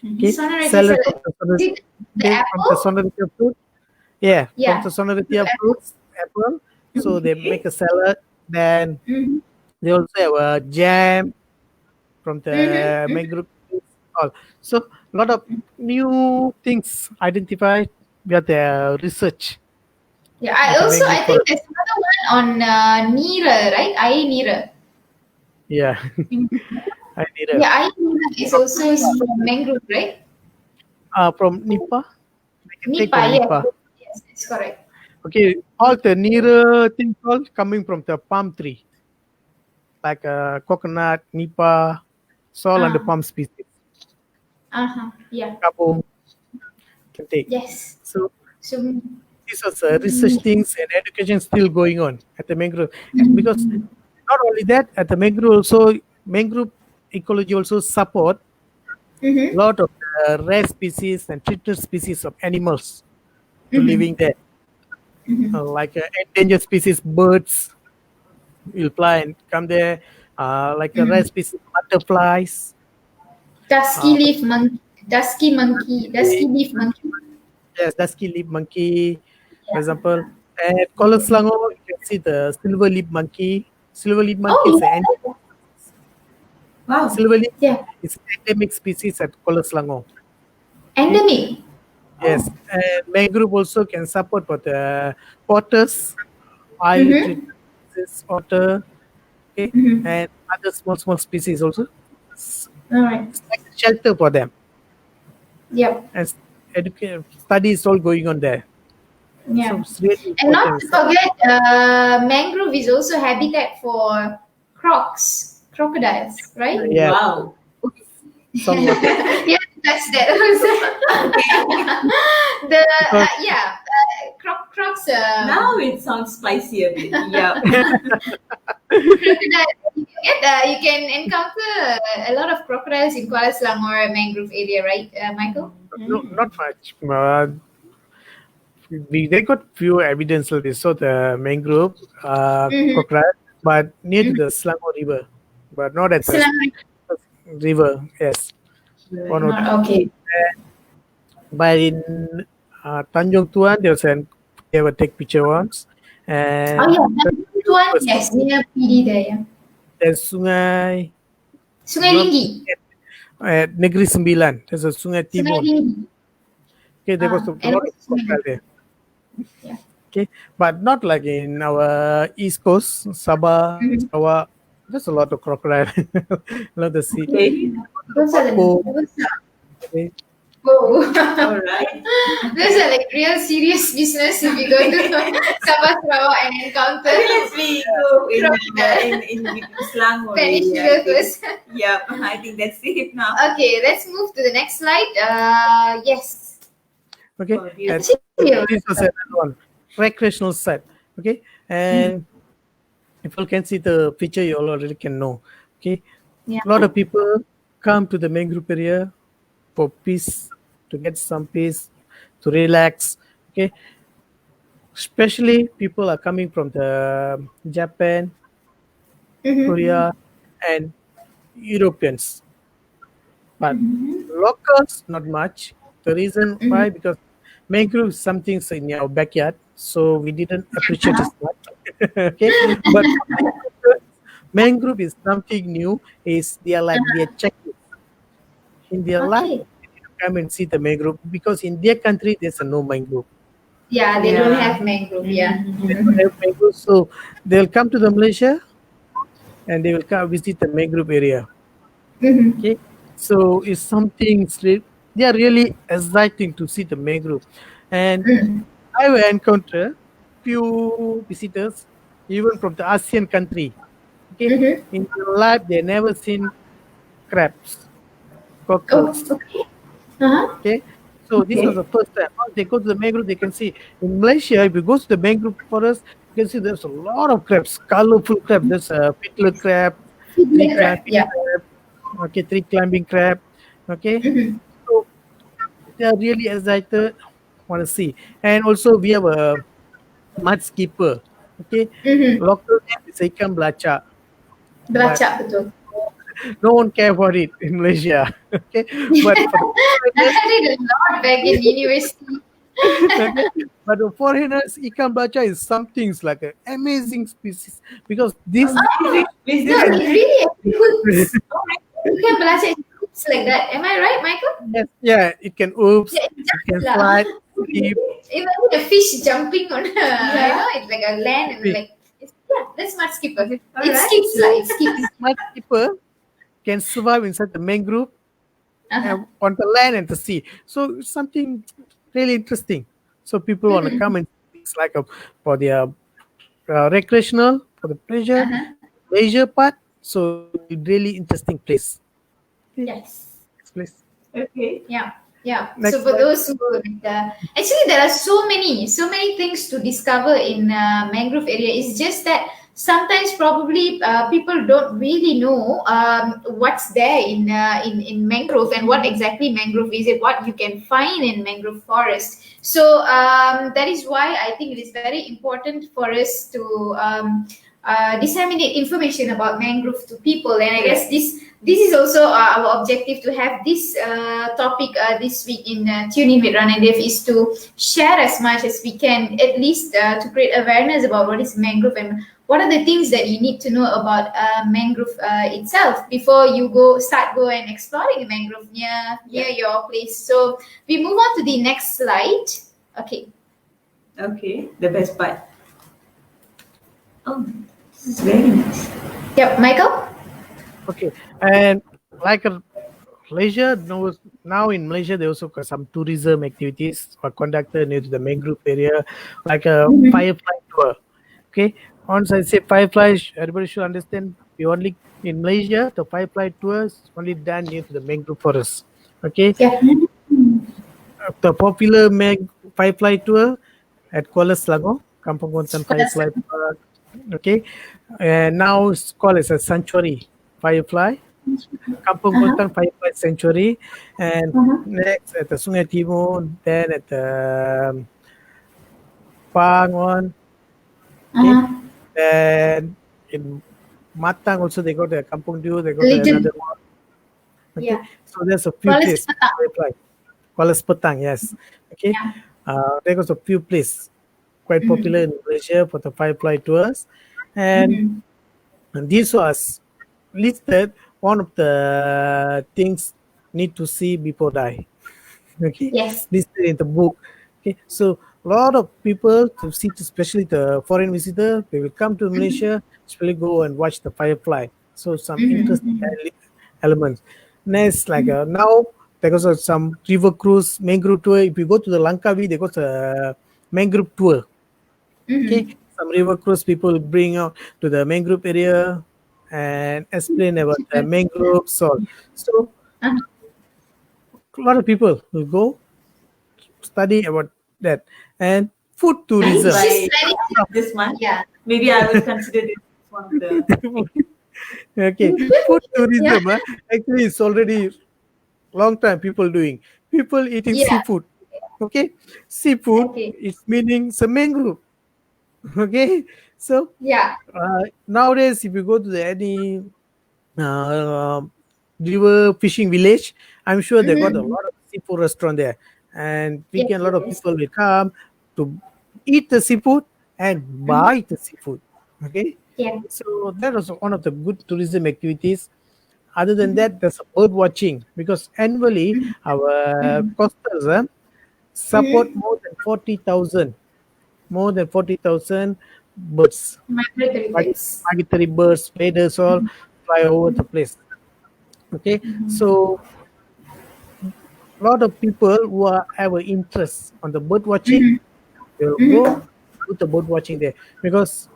Okay, Sonoratia salad from salad. the Is it the okay, from the apple? Sonoretia fruit. Yeah, from Yeah. the The Sonoretia apple. fruits apple. So they make Okay. a salad. Then Mm-hmm. they also have a jam from the Mm-hmm. mangrove trees, all. So a lot of new things identified via the research Yeah. at the I mangrove think forest. there's another one on Nira, right? Air Nira. Yeah, I need a Yeah, Air Nira is from also from mangrove, right? from Nipa. We can take Nipa, from yeah. Nipa. Yes, that's correct. Okay, all the nearer things all coming from the palm tree, like coconut, Nipa, it's all under Ah, palm species. uh-huh. Yeah. Kapung can take. Yes. So So, these are the research things and education still going on at the mangrove. Because not only that, at the mangrove also mangrove ecology also support a lot of rare species and threatened species of animals to living there. Like endangered species birds will fly and come there. Like a rare species butterflies. Dusky Uh, leaf monkey, dusky leaf monkey. yes, dusky leaf monkey, for Yeah. example. And at Kuala Selangor, you can see the silver lip monkey. Silver lip monkey Oh is an yeah. Wow. silver lip Yeah. is an endemic species at Kuala Selangor. Okay. Endemic. Yes, and mangrove also can support for the otters, oil Mm-hmm. treatment species, otter, okay, and other small species also. It's All right. like a shelter for them, Yep. and studies all going on there. So Yeah. it's really And not important. to forget, mangrove is also habitat for crocodiles, right? Yeah, Wow. somewhat. Yeah, that's that also. The Because crocs. Now it sounds spicy a bit. Yeah. Crocodile. You can encounter a lot of crocodiles in Kuala Selangor mangrove area, right, Michael? no, not much. They got few evidence of this. So the mangrove Mm-hmm. crocodile, but near to the Selangor River, but not at the Selangor. river. Yes, one or two. Not okay. But in Tanjung Tuan, they will take picture once, and Oh yeah, that one. Yes, near PD there. Yeah. there's Sungai Sungai not Linggi. at Negeri Sembilan. There's a Sungai Sungai Timon. Linggi. Okay, there was a And lot of also Sungai crocodile there. Yeah. Okay, but not like in our East Coast, Sabah, Sarawak. There's a lot of crocodile. Not the sea. Okay. Those are Oh. the. Okay. Whoa. All right. Those are like real serious business if you go to Sabah Sarawak and encounter Let's we go in Selangor Peninsular area. first. Yeah, I think that's it now. Okay, let's move to the next slide. Yes. Okay. Oh, And beautiful. this was another one. Recreational site. Okay. And if you can see the picture, you all already can know. Okay. Yeah. A lot of people come to the mangrove area for peace, to get some peace, to relax. Okay. Especially people are coming from the Japan, Korea, and Europeans. But locals, not much. The reason why, because mangrove is something in our backyard, so we didn't appreciate it much. Okay, but mangrove is something new. Is they are like their checklist in their life. Okay. They need to come and see the mangrove because in their country there's a no mangrove. Yeah, they don't Yeah. have mangrove. Yeah. They don't have mangrove, so they'll come to the Malaysia and they will come visit the mangrove area. Okay, so it's something they are really exciting to see the mangrove, and I will encounter few visitors even from the ASEAN country. Okay, in their life they never seen crabs, Oh, cockles. okay. Uh-huh. Okay, so this was the first time. Once they go to the mangrove, they can see in Malaysia. If you go to the mangrove forest, you can see there's a lot of crabs, colorful crab. There's a fiddler crab, tree Crab. climbing Yeah. crab. Okay, tree climbing crab. Okay, so they are really excited, want to see. And also we have a mud skipper. Okay, local name is ikan belaca. Belacak betul. No one care about it in Malaysia. Okay, but for the I read a lot back in university. but the foreigners, ikan belaca is something like an amazing species because this No, it really looks. Ikan belacak looks like that. Am I right, Michael? yes, yeah, it can oops, Yeah, it can lah. slide, skip. Imagine a fish jumping on it's like a land and like that's mud skipper. It skips lah. It skips. Mud skipper can survive inside the mangrove and on the land and the sea. So it's something really interesting. So people want to come and it's like for their recreational, for the pleasure, leisure part. So really interesting place. Yes. Next place. Okay. Yeah. Yeah. Next So for slide. those who actually there are so many things to discover in mangrove area. It's just that sometimes probably people don't really know what's there in mangrove and what exactly mangrove is and what you can find in mangrove forest. So that is why I think it is very important for us to disseminate information about mangrove to people. And I guess this is also our objective to have this topic this week in Tune In with Rana Dev, is to share as much as we can, at least to create awareness about what is mangrove and what are the things that you need to know about mangrove itself before you go and exploring mangrove near your place. So we move on to the next slide. Okay. Okay, the best part. Oh, this is very nice. Yep, Michael? Okay, and like Malaysia knows now, in Malaysia they also got some tourism activities are conducted near to the mangrove area, like a firefly tour. Okay, once I say firefly, everybody should understand we only in Malaysia the firefly tours only done near to the mangrove forest. Okay, Yeah. the popular firefly tour at Kuala Selangor, Kampung Gontan Firefly Park. Okay, and now it's called as a sanctuary firefly, Kampung Gontan Firefly Sanctuary, and next at the Sungai Timur, then at the Pangon. Okay, then in Matang also they got the Kampung Dew, they got another one. Okay, Yeah. so there's a few Kuala places. Kuala Sepetang, yes. Okay, there was a few places quite popular in Malaysia for the firefly tours, and this was listed one of the things need to see before die. Okay, Yes. listed in the book. Okay, so a lot of people to see, especially the foreign visitor, they will come to Malaysia, especially go and watch the firefly. So some interesting elements. Next, like now there was some river cruise, mangrove tour. If you go to the Langkawi, they got a mangrove tour. Okay, some river cruise people bring out to the mangrove area and explain about the mangrove salt. So a lot of people will go study about that. And food tourism. She's This month, Yeah. maybe I will consider this one of the. Okay, food tourism actually it's already long time people doing. People eating Yeah. seafood. Okay, seafood Okay. is meaning some mangrove. Okay, so Yeah. nowadays if you go to any uh, river fishing village, I'm sure they got a lot of seafood restaurant there, and weekend a lot of people will come to eat the seafood and buy the seafood. Okay, Yeah. so that was one of the good tourism activities. Other than that, there's bird watching because annually our coastals support more than 40,000 birds. Migratory birds. Migratory birds, waders all fly over the place. Okay, so a lot of people who have an interest on the bird watching, they will go do the bird watching there because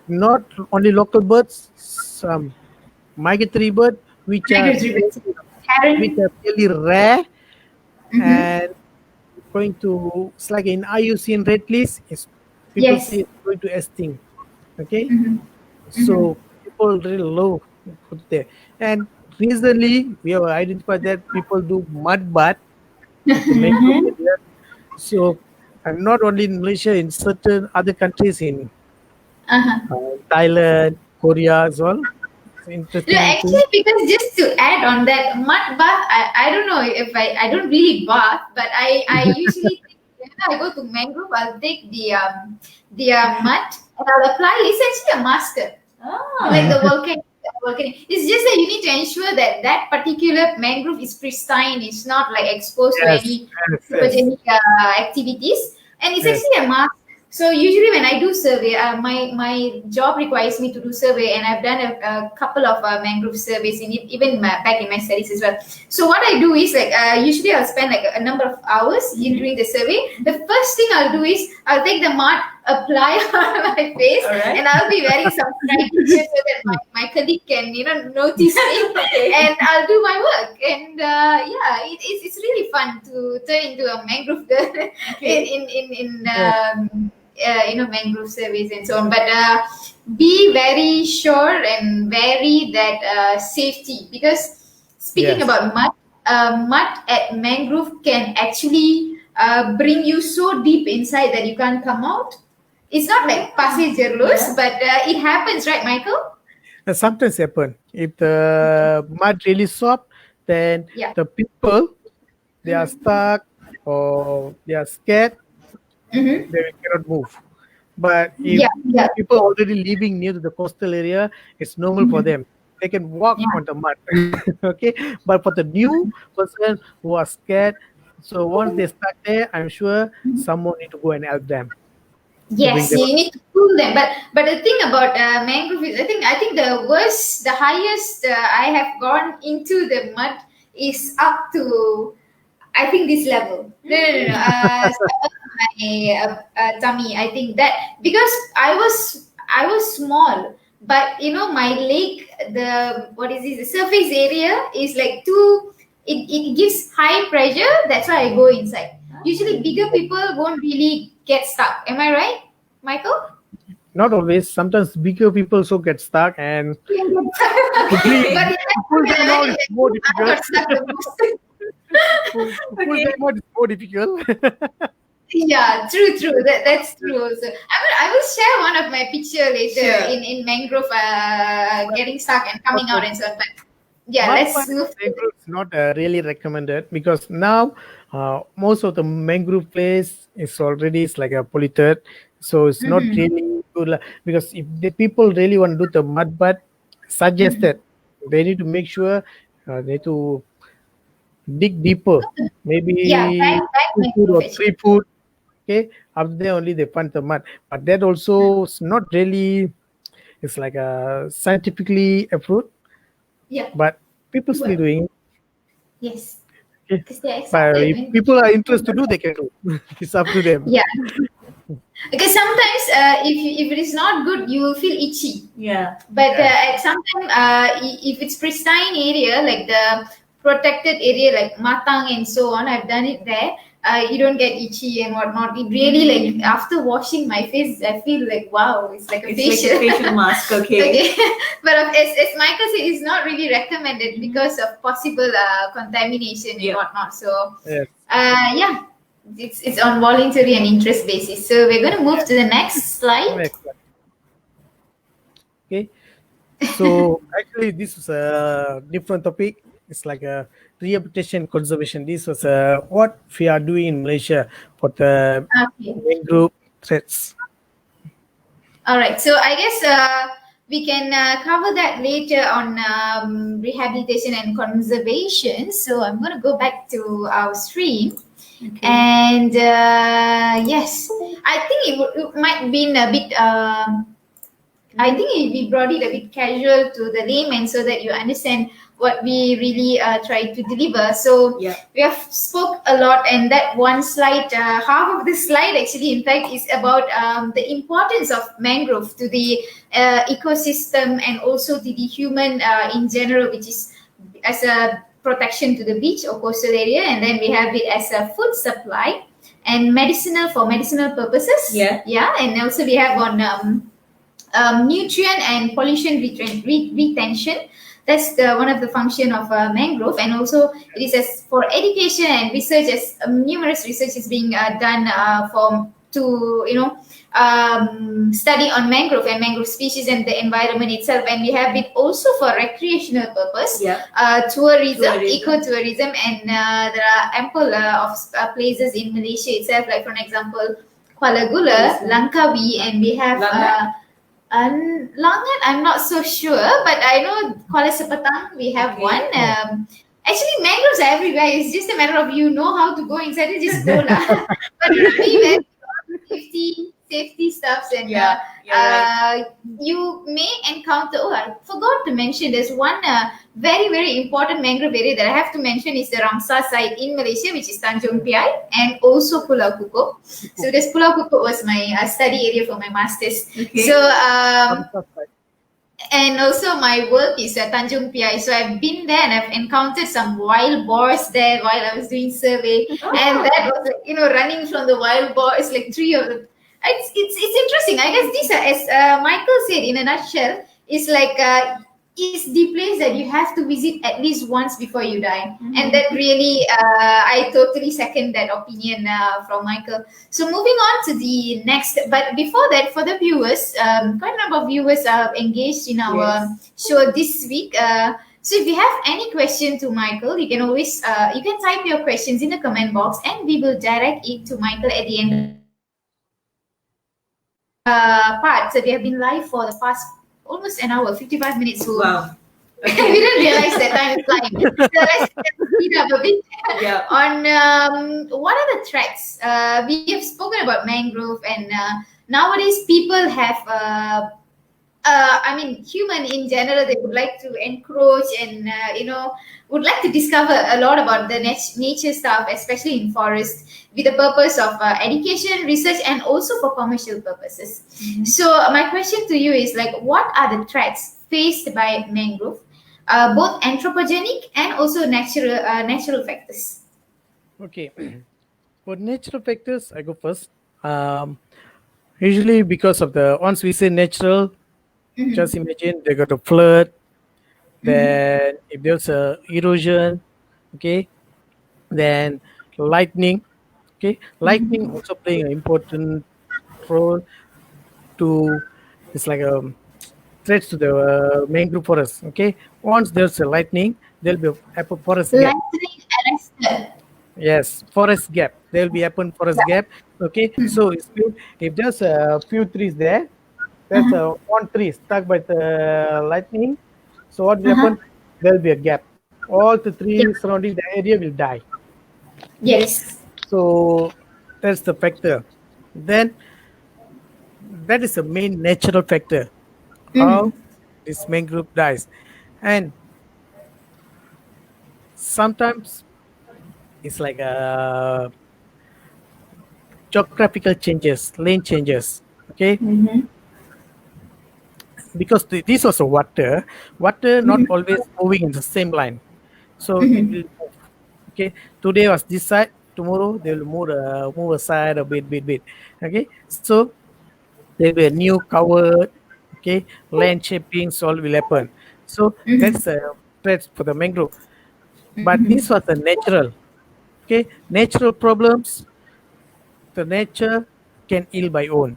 not only local birds, some migratory bird which are Migratory birds. Heron. really rare and going to, it's like in IUCN red list, is people Yes. say it's going to extinct. Okay, so people really love put there. And recently we have identified that people do mud bath to make it there. So and not only in Malaysia, in certain other countries in Thailand, Korea as well. It's interesting. No, actually, because just to add on that, mud bath, I don't know if I don't really bath, but I usually take, whenever I go to mangrove, I'll take the mud and I'll apply. It's actually a master, like the volcanic. It's just that you need to ensure that that particular mangrove is pristine. It's not like exposed to any photogenic activities, and it's actually a master. So usually when I do survey, my job requires me to do survey, and I've done a couple of mangrove surveys in it, even back in my studies as well. So what I do is like usually I'll spend like a number of hours in doing the survey. The first thing I'll do is I'll take the mud, apply on my face, and I'll be wearing some striking shirt so that my colleague can notice me, and I'll do my work. And it's really fun to turn into a mangrove girl in mangrove surveys and so on. But be very sure and vary that safety, because speaking Yes. about mud at mangrove can actually bring you so deep inside that you can't come out. It's not like pasir jerlus, but it happens, right, Michael? Sometimes happen. If the mud really soft, then Yeah. the people they are stuck or they are scared, Mm-hmm. they cannot move. But if Yeah, yeah. people already living near to the coastal area, it's normal for them. They can walk Yeah. on the mud. Okay. But for the new person who are scared, so once they start there, I'm sure someone need to go and help them to bring Yes, them you up. need to cool them. But the thing about mangrove is, I think the worst, the highest I have gone into the mud is up to, I think, this level. No. My tummy. I think that because I was small, but my leg, the what is this? The surface area is like too. It gives high pressure. That's why I go inside. Usually, bigger people won't really get stuck. Am I right, Michael? Not always. Sometimes bigger people also get stuck, and Yeah. to bring But to pull them out is more I difficult. got stuck the most. To pull Okay. them out is more difficult. Yeah, true. That's true. Also, I will share one of my picture later Sure. in mangrove getting stuck and coming out and so on. But yeah, Mud let's plant move to mangrove is not really recommended because now most of the mangrove place is already is like a polluted, so it's not really good. Because if the people really want to do the mud bath, suggested they need to make sure they need to dig deeper, yeah, maybe back 2 foot mangrove or actually. 3 foot. Okay, after there only they find the mud, but that also is not really. It's like a scientifically approved, Yeah, but people still well, doing. yes, Okay. because they're But excited. if people are interested to do, they can do. It's up to them. Yeah, because sometimes if it is not good, you will feel itchy. Yeah. But Yeah. at some time, if it's pristine area like the protected area like Matang and so on, I've done it there. You don't get itchy and whatnot. It really, like, after washing my face, I feel like wow, it's like a It's like facial. a facial mask. Okay. Okay, but as Michael said, it's not really recommended because of possible contamination and Yeah. whatnot. So Yes. yeah, it's on voluntary and interest basis. So we're going to move to the next slide. Next one. Okay. So actually, this was a different topic. It's like a rehabilitation conservation. This was what we are doing in Malaysia for the Okay. mangrove threats. All right. So I guess we can cover that later on rehabilitation and conservation. So I'm going to go back to our stream. Okay. And yes, I think it might be a bit. I think we brought it a bit casual to the layman so that you understand what we really try to deliver. So Yeah. we have spoke a lot, and that one slide, half of the slide actually, in fact, is about the importance of mangrove to the ecosystem and also to the human in general, which is as a protection to the beach or coastal area, and then we have it as a food supply and medicinal for medicinal purposes. Yeah. And also we have on nutrient and pollution retention. That's one of the function of mangrove, and also it is as for education and research, as numerous research is being done study on mangrove and mangrove species and the environment itself. And we have it also for recreational purpose, Yeah. tourism, Tourism. ecotourism, and there are ample of places in Malaysia itself, like for example Kuala Gula, Langkawi, and we have Langan, I'm not so sure, but I know Kuala Sepetang, we have Okay. one. Actually, mangroves are everywhere. It's just a matter of you know how to go inside and just go lah. But be very safety stuffs, and Yeah. You're right. you may encounter. Oh, I forgot to mention. There's one very important mangrove area that I have to mention is the Ramsar site in Malaysia, which is Tanjung Piai, and also Pulau Kukup. So this Pulau Kukup was my study area for my masters. Okay. So and also my work is at Tanjung Piai. So I've been there and I've encountered some wild boars there while I was doing survey. And that was like, running from the wild boars, like three of them. It's interesting. I guess this, as Michael said in a nutshell, is like is the place that you have to visit at least once before you die, and that really I totally second that opinion from Michael. So moving on to the next, but before that, for the viewers, quite a number of viewers are engaged in our show this week. So if you have any question to Michael, you can always you can type your questions in the comment box, and we will direct it to Michael at the end. Part. So they have been live for the past almost an hour, 55 minutes. So Wow. we didn't realize that time is flying. So let's speed up a bit. Yeah. On what are the threats? We have spoken about mangrove, and nowadays people have. I mean, human in general, they would like to encroach and would like to discover a lot about the nature stuff, especially in forest, with the purpose of education, research, and also for commercial purposes. So my question to you is like, what are the threats faced by mangrove, both anthropogenic and also natural factors? Okay. For natural factors, I go first. Usually because of once we say natural, just imagine they got a flood. Then if there's a erosion, okay, then lightning, okay, lightning also playing an important role to, it's like a threats to the mangrove forest. Okay, once there's a lightning, there'll be a forest gap. Lightning arrested. Yes, forest gap. There will be open forest gap. Okay, so if there's a few trees there, there's one tree stuck by the lightning. So what will happen? There will be a gap. All the trees surrounding the area will die. Yes. So that's the factor. Then that is the main natural factor. How this mangrove dies, and sometimes it's like geographical changes, lane changes. Okay, because this was a water not always moving in the same line, so it will move. Okay, today was this side, tomorrow they will move aside a bit. Okay, so there will be a new covered, okay, land shaping, so all will happen. So that's a threat for the mangrove. But this was a natural, okay, natural problems. The nature can heal by own,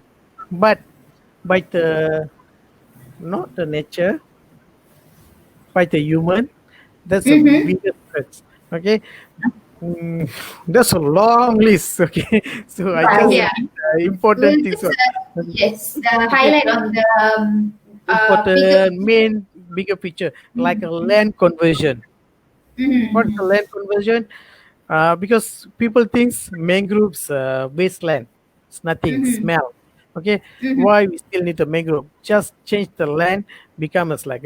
but by the not the nature, by the human, that's a bigger threat. Okay, that's a long list. Okay, so I just Yeah. important things. Yes, the highlight on the Important main bigger picture, like a land conversion. What's the land conversion? Because people thinks mangroves wasteland, it's nothing, smell. Okay, why we still need a mangrove? Just change the land, becomes like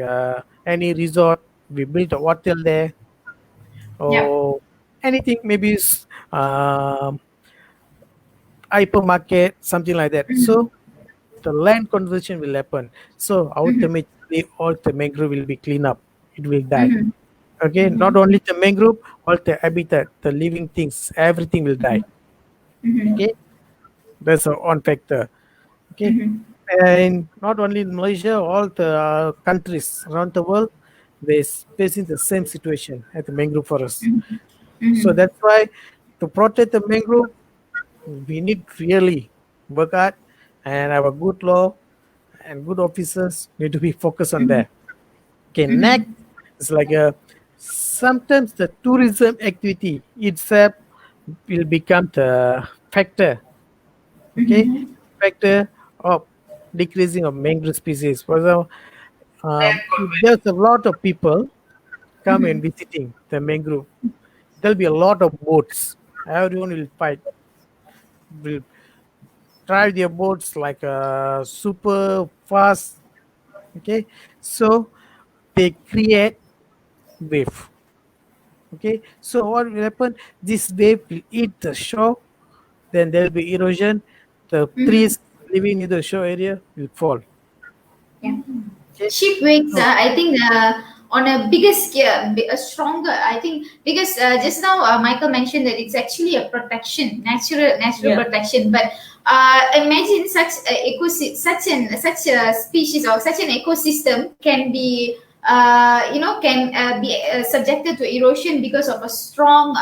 any resort. We build a hotel there, or anything, maybe it's hypermarket, something like that. So the land conversion will happen. So ultimately, all the mangrove will be cleaned up. It will die. Okay, not only the mangrove, all the habitat, the living things, everything will die. Okay, that's one factor. Okay, and not only in Malaysia, all the countries around the world, they're facing the same situation at the mangrove forest. So that's why to protect the mangrove, we need really work hard and have a good law and good officers need to be focused on that. Okay, next is like sometimes the tourism activity itself will become the factor. Okay, factor of decreasing of mangrove species. For example, if there's a lot of people come and visiting the mangrove, there'll be a lot of boats. Everyone will will drive their boats like super fast. Okay, so they create wave. Okay, so what will happen? This wave will eat the shore, then there will be erosion. The trees living in the shore area will fall. Yeah. Okay. Ship wakes, I think on a bigger scale, a stronger. I think because just now Michael mentioned that it's actually a protection, natural Yeah. protection. But imagine such a species or such an ecosystem can be subjected to erosion because of a strong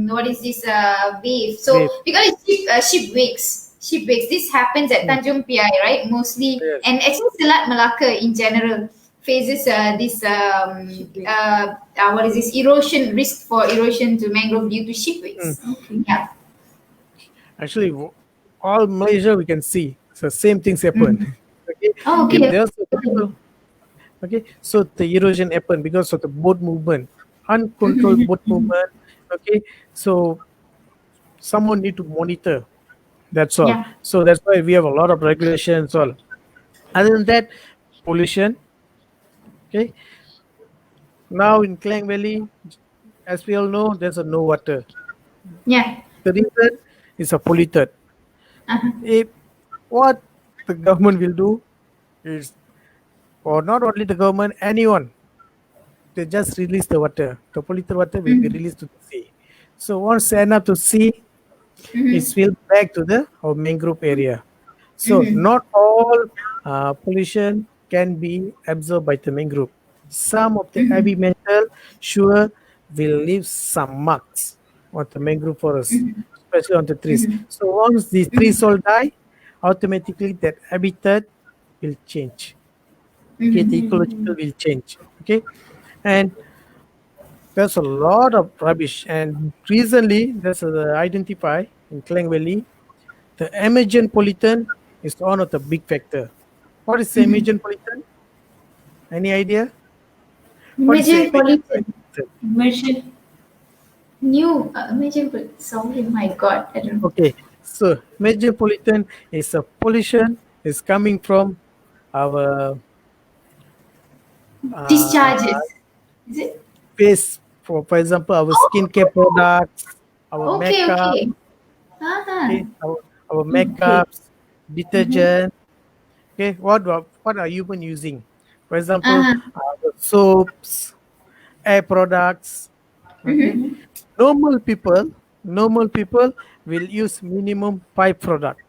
what is this wave. So Wave. because ship wakes, this happens at Tanjung Piai, right, mostly, Yes. and actually Selat Malacca in general faces this what is this risk for erosion to mangrove due to ship wakes. Okay. Yeah. Actually, all Malaysia we can see. So same things happen. Okay. Oh, If okay. there's a people, okay, so the erosion happen because of the boat movement, uncontrolled boat movement. Okay, so someone need to monitor. That's all. Yeah. So that's why we have a lot of regulations. All. Other than that, pollution. Okay. Now in Klang Valley, as we all know, there's a no water. Yeah. The reason is a polluted. Uh-huh. If what the government will do is, or not only the government, anyone, they just release the water. The polluted water will be released to the sea. So once end up to sea, it's will back to the our mangrove area. So not all pollution can be absorbed by the mangrove. Some of the heavy metal sure will leave some marks on the mangrove forest, especially on the trees. So once these trees all die, automatically that habitat will change. Okay, the ecological will change. Okay, and there's a lot of rubbish. And recently, there's identified in Klang Valley, the emergent pollutant is one of the big factor. What is the emergent pollutant? Any idea? What is the Imagine emergent pollution. pollutant? Immersion. New sorry, my God, I don't know. Okay, so emergent pollutant is a pollution is coming from our Discharges. Is it? face. For example, our skincare products, our Okay, makeup, okay. Uh-huh. okay, our makeups, detergent. Okay, what are human using? For example, the soaps, air products. Okay, normal people will use minimum 5 product,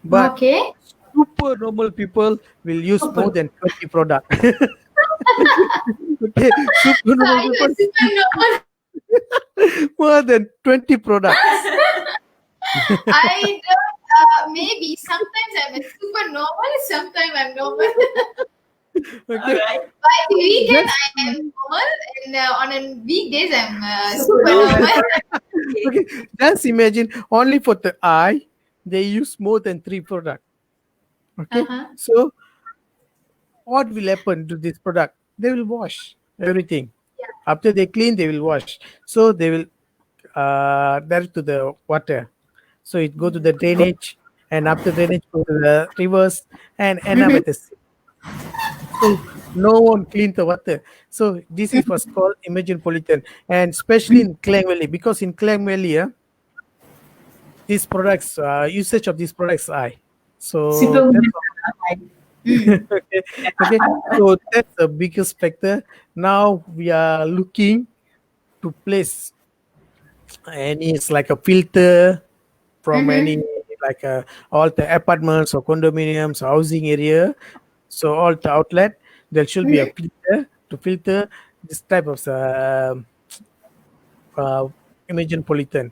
but Okay. super normal people will use Super. more than 20 product. Okay, super normal I people was super normal. more than 20 products. I don't. Maybe sometimes I'm a super normal. Sometimes I'm normal. All Okay, right. By the weekend Yes. I am normal, and on a weekdays I'm super normal. okay. Just imagine only for the eye they use more than 3 product. Okay, Uh-huh. so what will happen to this product? They will wash everything. After they clean, they will wash. So they will direct to the water. So it go to the drainage, and after drainage go to the rivers and end up at the sea. So no one clean the water. So this is what's called emergent pollutant, and especially in Klang Valley, because in Klang Valley, these products usage of these products high. So Super. that's okay. Okay. So that's the biggest factor. Now we are looking to place any it's like a filter from any like all the apartments or condominiums or housing area. So all the outlet there should be a filter to filter this type of uh, emergent pollutant,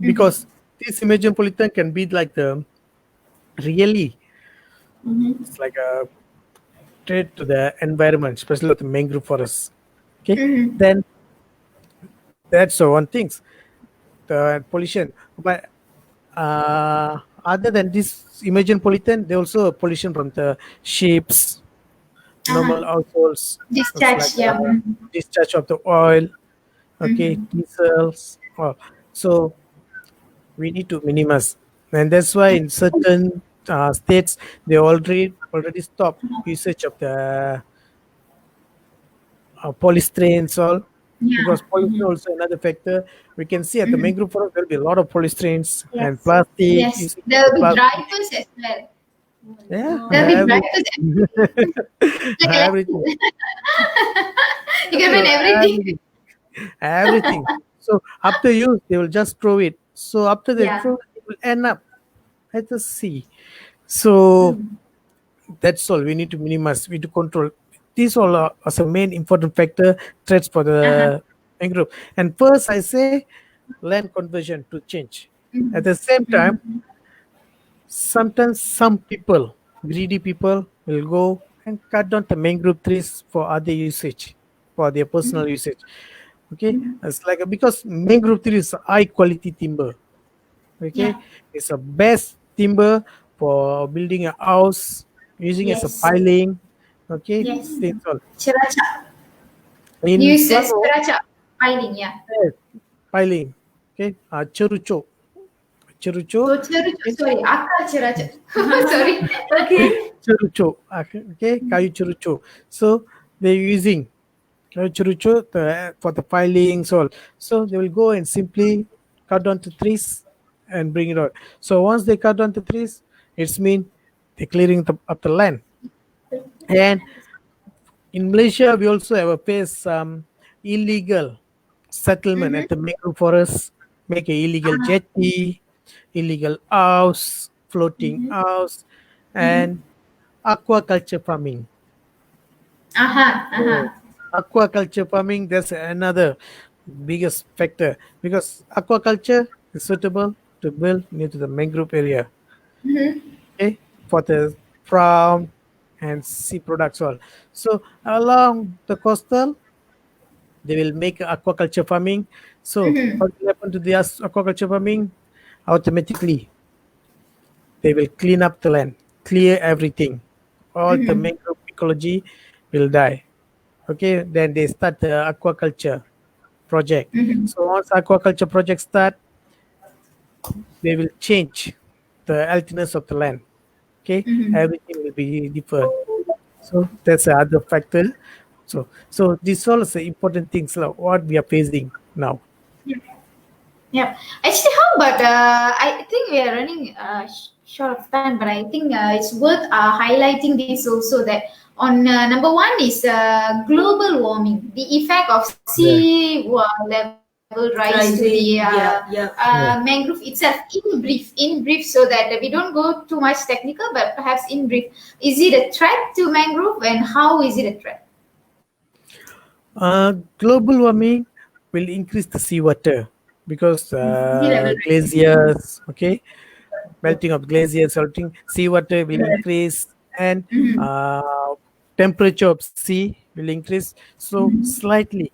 because this emergent pollutant can be like the really it's like a threat to the environment, especially the mangrove forests. Okay, then that's one thing, the pollution. But other than this emergent pollutant, there also pollution from the ships, normal households. It's like Discharge, yeah. discharge of the oil, okay, diesels. Oh, so we need to minimize, and that's why in certain states they already stop usage of the polystrains all, because pollution also another factor. We can see at the mangrove forest there will be a lot of polystrains and Yes. plastic Yes. usage There of will be plastic. drivers as well. Yeah, They'll be bright everything. like Everything. you can So win everything. everything. Everything. So after use, they will just throw it. So after they Yeah. throw it, it will end up at the sea. So that's all. We need to minimize. We need to control. These all are as a main important factor threats for Uh-huh. the mangrove. And first, I say land conversion to change. At the same time, sometimes some people, greedy people, will go and cut down the mangrove trees for other usage, for their personal usage. Okay, it's like because mangrove tree is high quality timber. Okay, Yeah. it's a best timber for building a house, using as a Yes. piling. Okay, Yes. things all Chiracha. in Use as Selangor, chiracha. Filing, yeah. piling. Okay, cerucuk, cerucuk. Oh, chiracha. Okay, Sorry, akal chiracha. Sorry. Okay. cerucuk. Okay, kayu cerucuk. So they're using Churucho for the filings all. So they will go and simply cut down the trees and bring it out. So once they cut down the trees, it's mean they're clearing up the land. And in Malaysia, we also have a face illegal settlement at the mangrove forest, make a illegal jetty, illegal house, floating house, and aquaculture farming. Uh-huh. So Uh-huh. aquaculture farming, that's another biggest factor because aquaculture is suitable to build near to the mangrove area. Okay, for the farm and sea products all. So along the coastal, they will make aquaculture farming. So what will happen to the aquaculture farming? Automatically, they will clean up the land, clear everything. All the mangrove ecology will die. Okay, then they start the aquaculture project. So once aquaculture project start, they will change the alterness of the land. Okay, everything will be different. So that's the other factor. So these all are the important things like what we are facing now. Yeah. Actually, how about I think we are running short of time, but I think it's worth highlighting this also that on number one is global warming, the effect of Yeah, sea level rise to the Rising. Yeah. Yeah. yeah. mangrove itself. In brief, so that we don't go too much technical, but perhaps in brief, is it a threat to mangrove, and how is it a threat? Global warming will increase the seawater because Sea level rise. glaciers, okay, melting of glaciers, salting seawater will increase, and uh, temperature of sea will increase. So slightly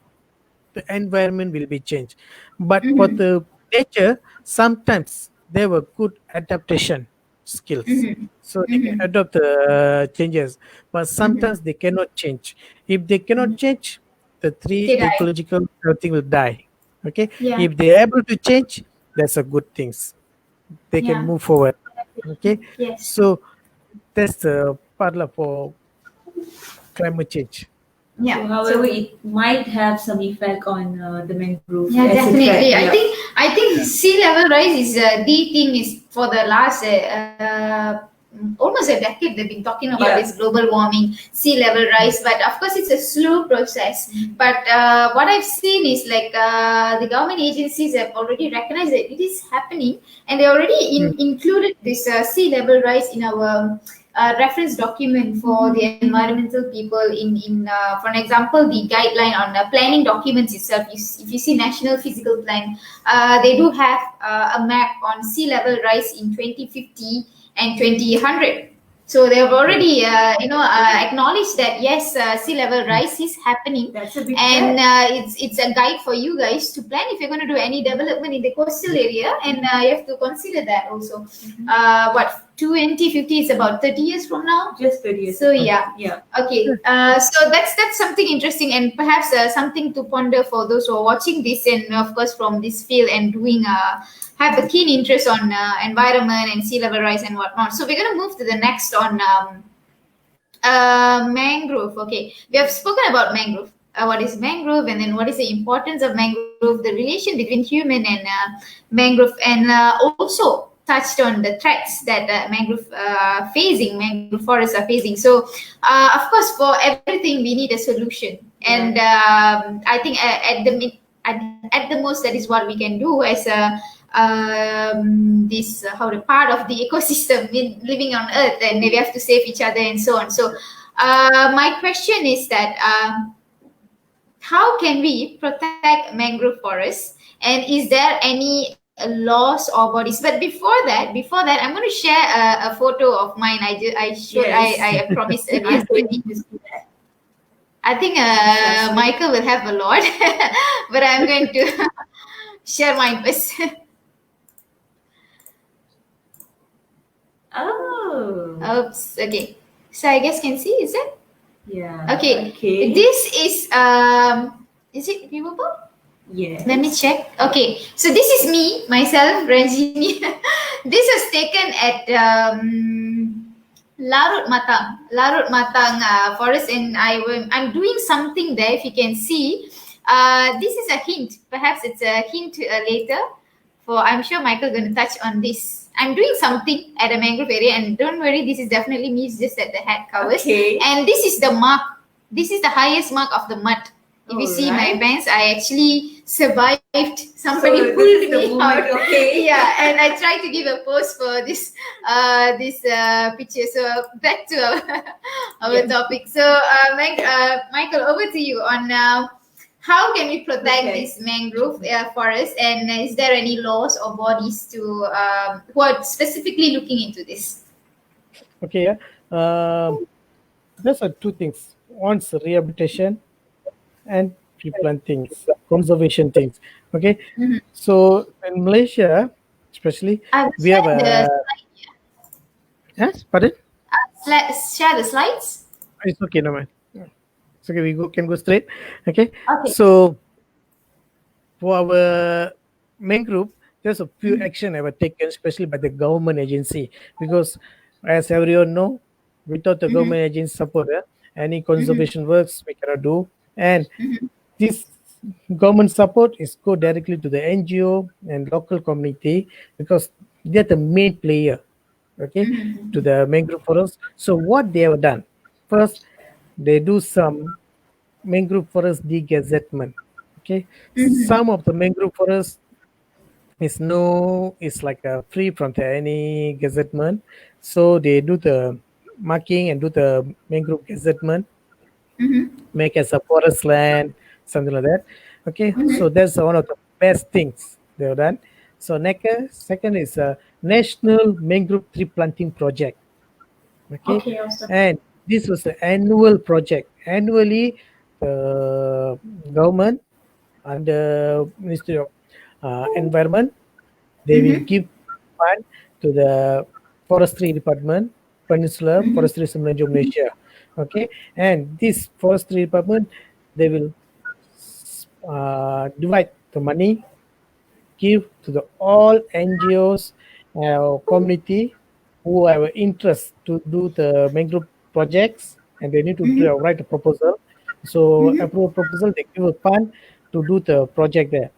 the environment will be changed. But for the nature, sometimes they were good adaptation skills. So they can adopt the changes, but sometimes they cannot change. If they cannot change, the three They die. ecological everything will die. Okay. Yeah. If they're able to change, that's a good things. They can Yeah. move forward. Okay. Yes. So that's the part for climate change. Yeah. So, however, it might have some effect on the mangrove Yeah, as a threat. definitely. Yeah. I think sea level rise is the thing is for the last almost a decade they've been talking about Yeah. this global warming, sea level rise. But of course, it's a slow process. But what I've seen is like the government agencies have already recognized that it is happening, and they already included this sea level rise in our reference document for the environmental people for an example, the guideline on planning documents itself. If you see National Physical Plan, they do have a map on sea level rise in 2050 and 2100. So they have already, acknowledged that yes, sea level rise is happening, That's a big and threat. it's a guide for you guys to plan if you're going to do any development in the coastal area, and you have to consider that also. What 2050 is about 30 years from now. Just 30 years. So yeah. Yeah. Okay, so that's something interesting, and perhaps something to ponder for those who are watching this, and of course from this field and doing have the keen interest on environment and sea level rise and whatnot. So we're going to move to the next on mangrove. Okay, we have spoken about mangrove. What is mangrove, and then what is the importance of mangrove, the relation between human and mangrove, and also touched on the threats that mangrove forests are facing. So, of course, for everything we need a solution, and I think at the most that is what we can do as a this how the part of the ecosystem living on Earth, and we have to save each other and so on. So, my question is that. How can we protect mangrove forests, and is there any laws or bodies? But before that, I'm going to share a photo of mine. I promised earlier. I think Michael will have a lot, but I'm going to share mine first. Oh. Oops. Okay. So I guess can see, is it? Yeah. Okay. This is it viewable? Yes. Let me check. Okay. So this is me, myself, Ranjini. This was taken at Larut Matang forest, and I'm doing something there. If you can see, this is a hint. Perhaps it's a hint later. I'm sure Michael going to touch on this. I'm doing something at a mangrove area, and don't worry, this is definitely me just at the head covers. Okay. And this is the mark. This is the highest mark of the mud. If you see my pants, I actually survived. Somebody pulled me out. Okay. Yeah, and I tried to give a pose for this picture. So back to our topic. So Michael, over to you on how can we protect this mangrove forest, and is there any laws or bodies to who are specifically looking into this? Okay, there's two things. One's rehabilitation and replant things, conservation things. Okay, so in Malaysia, especially, we have a. Yes, pardon? Share the slides. It's okay, no man. It's okay. We can go straight. Okay. Okay. So for our mangrove, there's a few action ever taken, especially by the government agency, because as everyone know, without the government agency support, any conservation works we cannot do, and this government support is go directly to the NGO and local community because they're the main player, okay, to the mangrove forest. So what they have done, first they do some mangrove forest degazettement. Okay, some of the mangrove forest is like free from any gazettement, so they do the marking and do the mangrove gazettement, make as a forest land, something like that. Okay, so that's one of the best things they've done. So second is a national mangrove tree planting project. Okay, awesome. and this was an annual project. Annually, the government and the Ministry of Environment, they will give fund to the forestry department, Peninsular Forestry Semenanjung Malaysia. Okay, and this forestry department, they will divide the money, give to the all NGOs, community who have interest to do the mangrove projects, and they need to write a proposal. So approve a proposal, they give a fund to do the project there.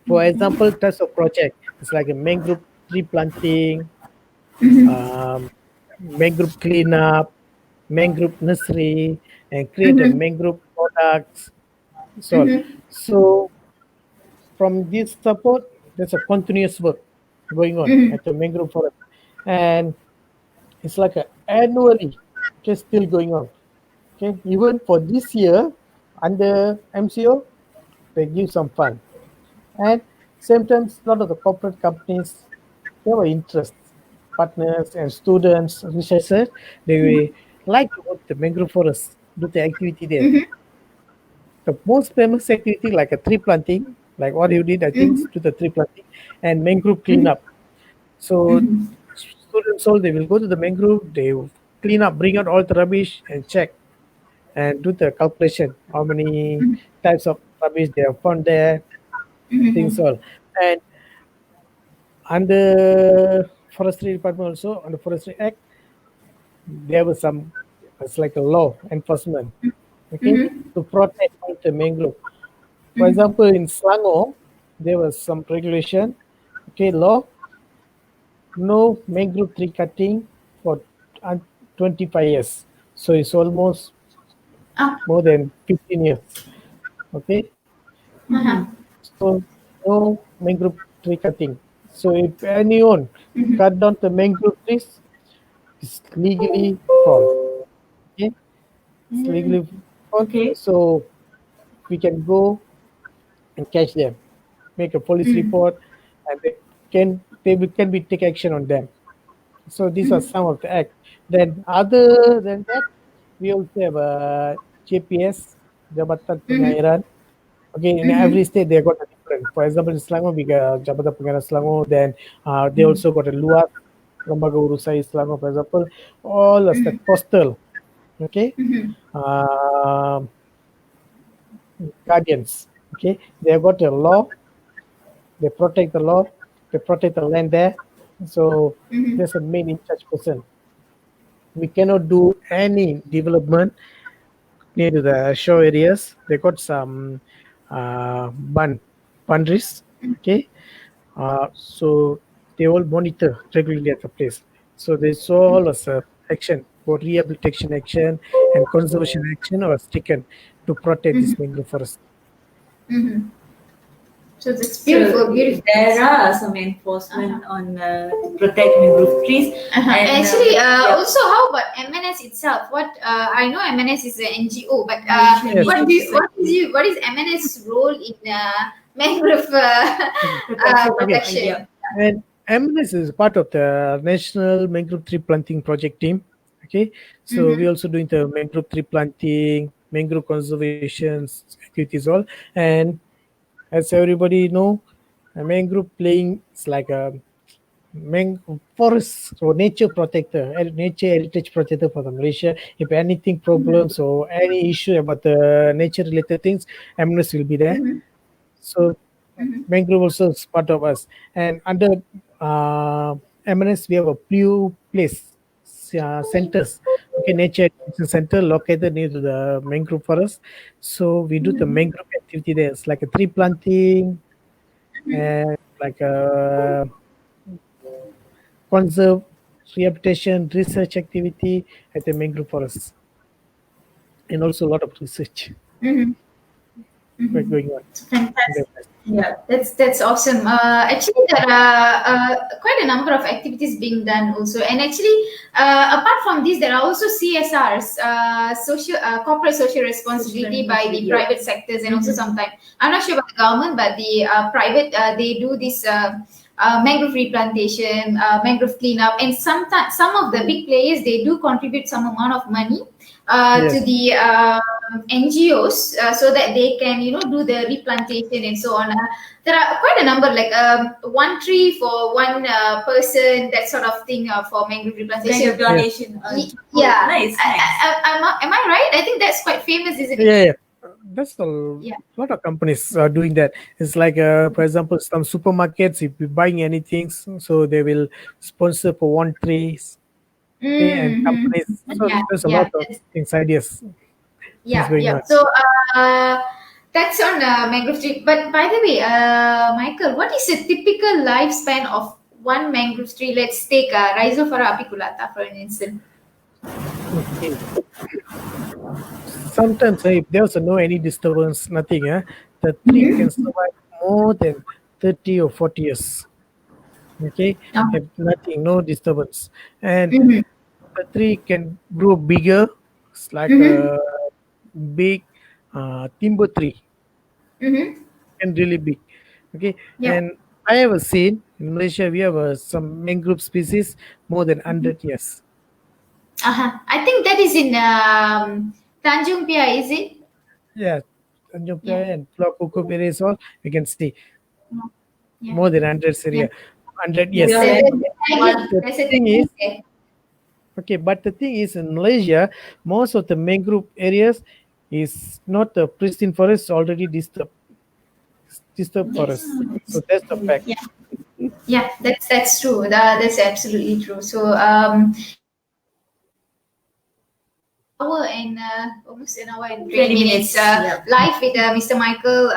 For example, types of project, it's like a mangrove tree planting, mangrove cleanup, mangrove nursery, and create a mangrove products. So from this support, there's a continuous work going on at the mangrove forest, and it's like annually, okay, still going on. Okay, even for this year, under MCO, they give some fund, and sometimes a lot of the corporate companies, they have interest, partners and students, researchers, they will like to work the mangrove forest, do the activity there. The most famous activity like a tree planting, like what you did, I think, to the tree planting and mangrove cleanup. So students, all they will go to the mangrove, they will clean up, bring out all the rubbish and check and do the calculation, how many types of rubbish they have found there, things all. And under forestry department also, under forestry act, there was some, it's like a law enforcement, okay, to protect all the mangrove. For example, in Selangor, there was some regulation, okay, law no mangrove tree cutting for 25 years. So it's almost Ah, more than 15 years. Okay. uh-huh. So no mangrove tree cutting. So if anyone cut down the mangrove trees, it's legally fall. Okay. It's legally fall. Okay. So we can go and catch them, make a police Mm. report, and can be take action on them. So these are some of the act. Then other than that, we also have a JPS, Jabatan Mhm. Pengairan. Okay, in every Mhm. state they got a different. For example, in Selangor we got Jabatan Pengairan Selangor. Then they also got a Luar, Lembaga Urusai Selangor, for example. All as the postal. Okay, Mhm. uh, guardians. Okay, they have got a law. They protect the law. They protect the land there. So Mhm. there's a main in charge person. We cannot do any development near to the shore areas. They got some boundaries. Okay, so they all monitor regularly at the place. So they saw all as action for rehabilitation action and conservation action was taken to protect this mangrove forest. Mhm. So it's So beautiful, beautiful. there are some enforcement on to protect mangrove trees, Uh-huh. and Actually, yeah, also, how about MNS itself? What I know, MNS is an NGO, but Malaysian Yes. Nature what is MNS role in mangrove protection. Okay. protection? Yeah. And MNS is part of the National Mangrove Tree Planting Project team. Okay, so we Mm-hmm. also doing the mangrove tree planting, mangrove conservation activities all. And as everybody know, a mangrove playing is like a forest or nature protector, nature heritage protector for the Malaysia. If anything problems or any issue about the nature related things, MNS will be there. Mm-hmm. So Mm-hmm. mangrove also is part of us. And under uh, MNS, we have a few place centers. Okay, nature education center located near to the mangrove forest. So we do the mangrove activity there. It's like a tree planting and like a conserve rehabilitation research activity at the mangrove forest, and also a lot of research Mm-hmm. Mm-hmm. going on in the Fantastic. forest. Yeah. That's awesome. Actually, there are quite a number of activities being done also, and actually, apart from this, there are also CSRs, social corporate social responsibility by the Yeah. private sectors, and also sometimes I'm not sure about the government, but the private they do this. Mangrove replantation, mangrove cleanup, and sometimes some of the big players they do contribute some amount of money to Yes. the NGOs so that they can do the replantation and so on. There are quite a number like one tree for one person, that sort of thing for mangrove Kind replantation. of donation. Yeah, Nice, nice. am I right? I think that's quite famous, isn't it? Yeah, yeah. That's a Yeah. lot of companies are doing that. It's like, for example, some supermarkets, if you're buying anything, so they will sponsor for one trees. Okay, and Mm-hmm. companies. So Yeah, there's a lot yeah, of things, ideas, things yeah, going yeah. on. So that's on mangrove tree. But by the way, Michael, what is a typical lifespan of one mangrove tree? Let's take Rhizophyra apiculata for an instance. Okay. Sometimes if there's no any disturbance, nothing, the tree can survive more than 30 or 40 years. Okay, Oh. if nothing, no disturbance, and Mm-hmm. the tree can grow bigger. It's like Mm-hmm. a big timber tree, Mm-hmm. and really big. Okay, Yeah. and I have seen in Malaysia we have some mangrove species more than 100 years. Uh-huh. I think that is in Tanjung Pia, is it? Yeah, Tanjung Yeah. Piai and Pulau Kukup areas all we can see Yeah. more than 100 Yeah. area, 100 Maybe years. on There's any a one. The There's a thing is, technique there. okay, but the thing is in Malaysia, most of the mangrove areas is not a pristine forest, already disturbed Yes. forest. So that's the fact. Yeah. Yeah, that's true. That's absolutely true. So almost an hour and 20 20 minutes minutes. Yeah. live with Mr. Michael.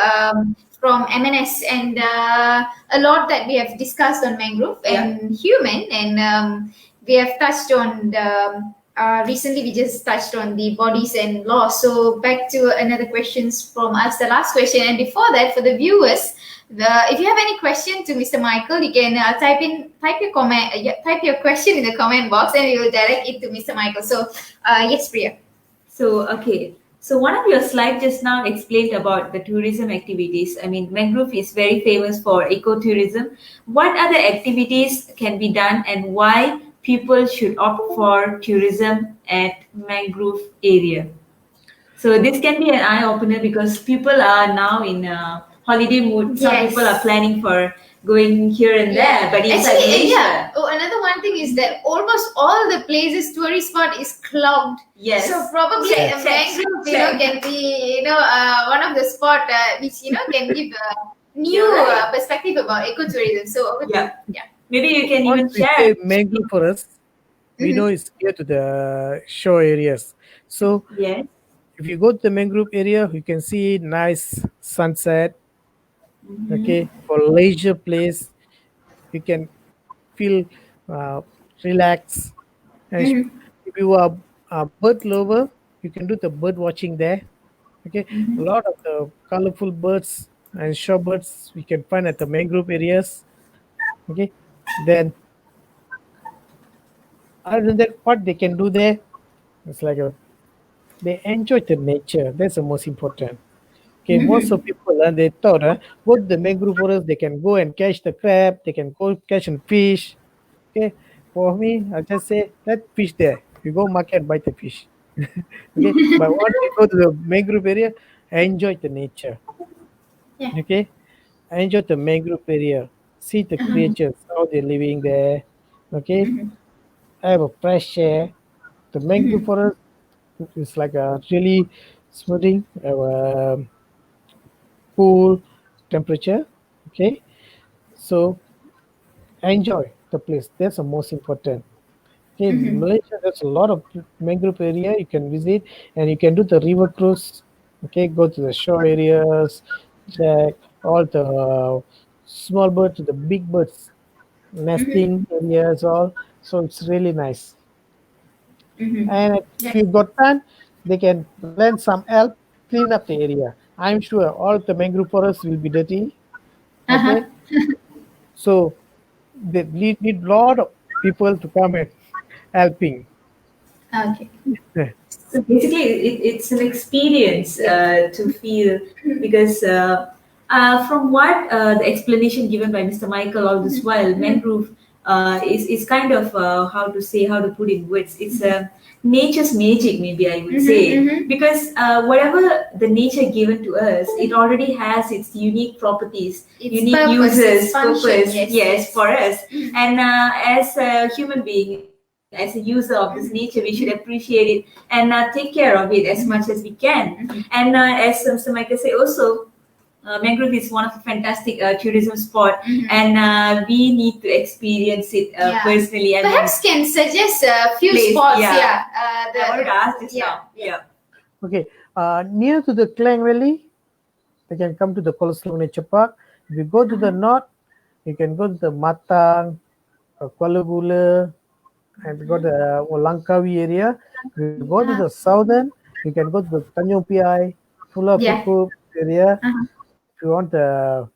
from MNS, and a lot that we have discussed on mangrove and human, and we have touched on the. Recently, we just touched on the bodies and laws. So back to another questions from us, the last question. And before that, for the viewers, if you have any question to Mr. Maichal, you can type your question in the comment box, and we will direct it to Mr. Maichal. So yes, Priya. So, okay. So one of your slides just now explained about the tourism activities. I mean, Mangrove is very famous for ecotourism. What other activities can be done, and why people should opt for tourism at Mangrove area? So this can be an eye opener because people are now in a holiday mood. Some people are planning for going here and there, but inside Malaysia. Oh, another one thing is that almost all the places tourist spot is clogged. Yes. So probably a mangrove, can be one of the spot which can give a new perspective about ecotourism. So maybe you can even Once we share. say mangrove forest, we know it's near to the shore areas. So if you go to the mangrove area, you can see nice sunset. Okay, for leisure place, you can feel relaxed. And if you are a bird lover, you can do the bird watching there. Okay, a lot of the colorful birds and shorebirds we can find at the mangrove areas. Okay, then other than that, what they can do there, it's like they enjoy the nature. That's the most important. Okay, most of people they thought go to the mangrove forest, they can go and catch the crab, they can go catch and fish. Okay, for me, I just say let fish there. You go market buy the fish. Okay, but once you go to the mangrove area, enjoy the nature. Okay, enjoy the mangrove area. See the creatures how they're living there. Okay, have a fresh air. The mangrove forest is like a really smoothing, cool temperature. Okay, so enjoy the place. That's the most important. Okay, Malaysia, there's a lot of mangrove area you can visit, and you can do the river cruise. Okay, go to the shore areas, check all the small birds to the big birds nesting areas, all. So it's really nice. And if you've got time, they can lend some help, clean up the area. I'm sure all the mangrove forests will be dirty. Okay, so they need lot of people to come and helping. Okay. So basically, it's an experience to feel because from what the explanation given by Mr. Maichal all this while, mangrove is kind of how to put in words. It's nature's magic, maybe I would say, because whatever the nature given to us, it already has its unique properties, unique purpose, uses, function, purpose, for us. And as a human being, as a user of this nature, we should appreciate it and take care of it as much as we can. And as Mr. Maichal said also, Mangrove is one of the fantastic tourism spot, and we need to experience it personally. Perhaps can suggest a few spots. I wanted to ask this now. Okay, near to the Klang Valley, they can come to the Kolosong Nature Park. If you go to the north, you can go to the Matang, Kuala Gula, and go to the Langkawi area. If you go to the southern, you can go to the Tanjung Piai, Pulau Pekup area. If you want the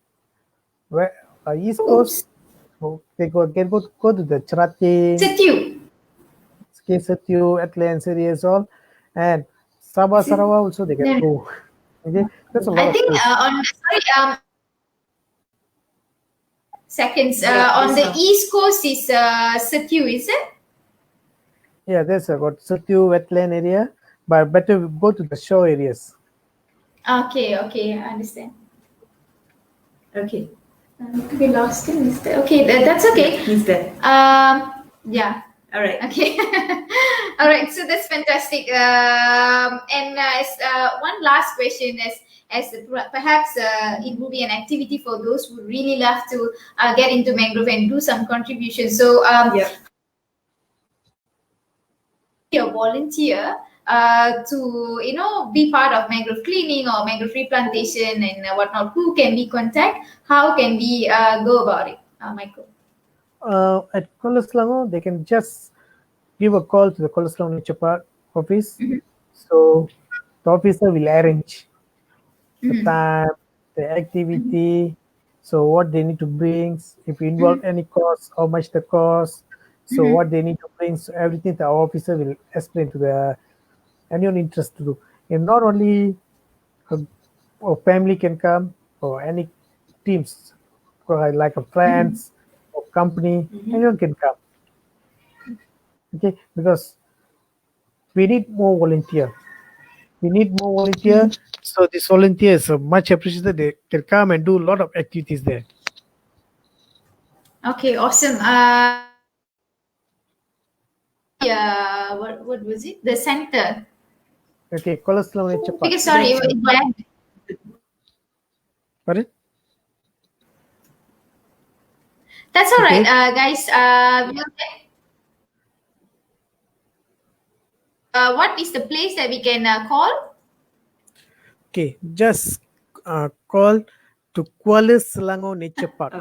east coast, they can go to the Cherating, Setiu, Atlantis areas all, and Sabah Sarawak also they can go. Okay, that's a lot. I think on the east coast is Setiu, is it? Yeah, there's got Setiu wetland area, but better go to the shore areas. Okay, I understand. Okay. We lost him. Okay, that's okay. He's there. Yeah. All right. Okay. All right. So that's fantastic. And as one last question, as perhaps it will be an activity for those who really love to get into mangrove and do some contribution. So, a volunteer to be part of mangrove cleaning or mangrove replantation and whatnot, who can we contact? How can we go about it, Michael? At Kuala Selangor, they can just give a call to the Kuala Selangor Nature Park office. So the officer will arrange the time, the activity, so what they need to bring, if you involve any cost, how much the cost, so what they need to bring, so everything the officer will explain to the anyone interested to do. And not only a family can come or any teams, like a friends or company, anyone can come. Okay, because we need more volunteer. We need more volunteer. So these volunteers are much appreciated. They can come and do a lot of activities there. Okay, awesome. What was it? The center. Okay, Kuala Selangor Nature Park. Because sorry, it went. Pardon? That's all right, Okay. guys. What is the place that we can call? Okay, just call to Kuala Selangor Nature Park.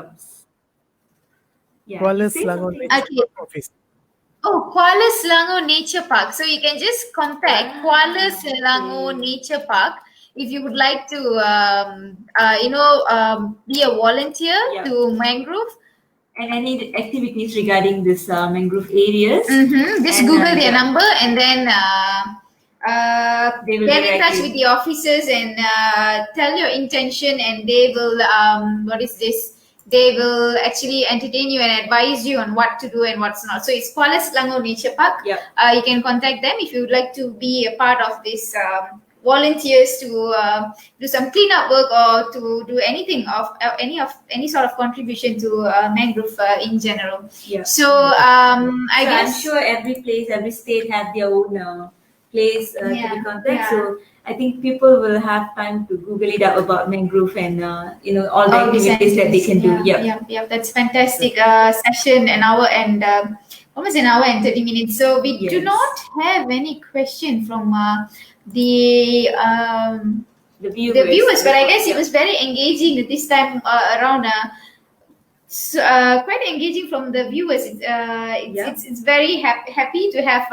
Yeah, Kuala you say Selangor something. Nature Okay. Park office. Oh, Kuala Selangor Nature Park. So you can just contact Kuala Selangor Nature Park if you would like to, be a volunteer to mangrove. And any activities regarding this mangrove areas. Just And, Google their number and then They will get in direct touch you. with the officers and tell your intention, and they will they will actually entertain you and advise you on what to do and what's not. So it's Kuala Selangor Nature Park. Yep. You can contact them if you would like to be a part of this volunteers to do some cleanup work or to do anything of any sort of contribution to mangrove in general. Yeah. So I'm guess sure every place, every state have their own place to be contacted. So I think people will have time to Google it up about mangrove and all the activities that they can do. Yeah. That's fantastic. Session an hour and almost an hour and 30 minutes. So we do not have any question from the viewers, but I guess it was very engaging this time around. Quite engaging from the viewers. It's very happy to have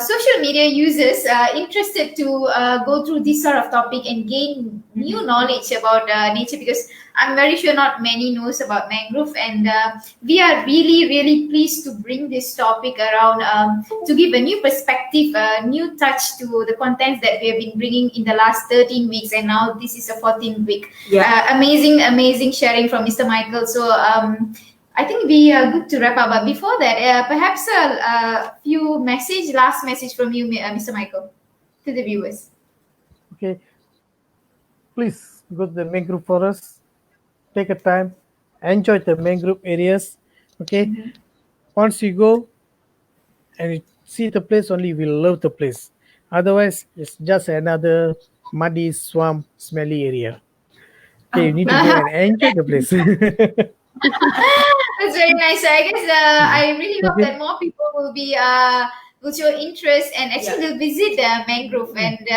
social media users interested to go through this sort of topic and gain new knowledge about nature, because I'm very sure not many knows about mangrove, and we are really pleased to bring this topic around to give a new perspective, a new touch to the contents that we have been bringing in the last 13 weeks, and now this is a 14th week. Amazing sharing from Mr. Michael. So I think we are good to wrap up. But before that, perhaps a few last message from you, Mr. Michael, to the viewers. Okay. Please go to the mangrove forest. Take a time. Enjoy the mangrove areas. Okay. Once you go and you see the place, only you will love the place. Otherwise, it's just another muddy, swamp, smelly area. Okay, you need to go and enjoy the place. That's very nice. So I guess I really hope that more people will be will show interest and actually will visit the mangrove, and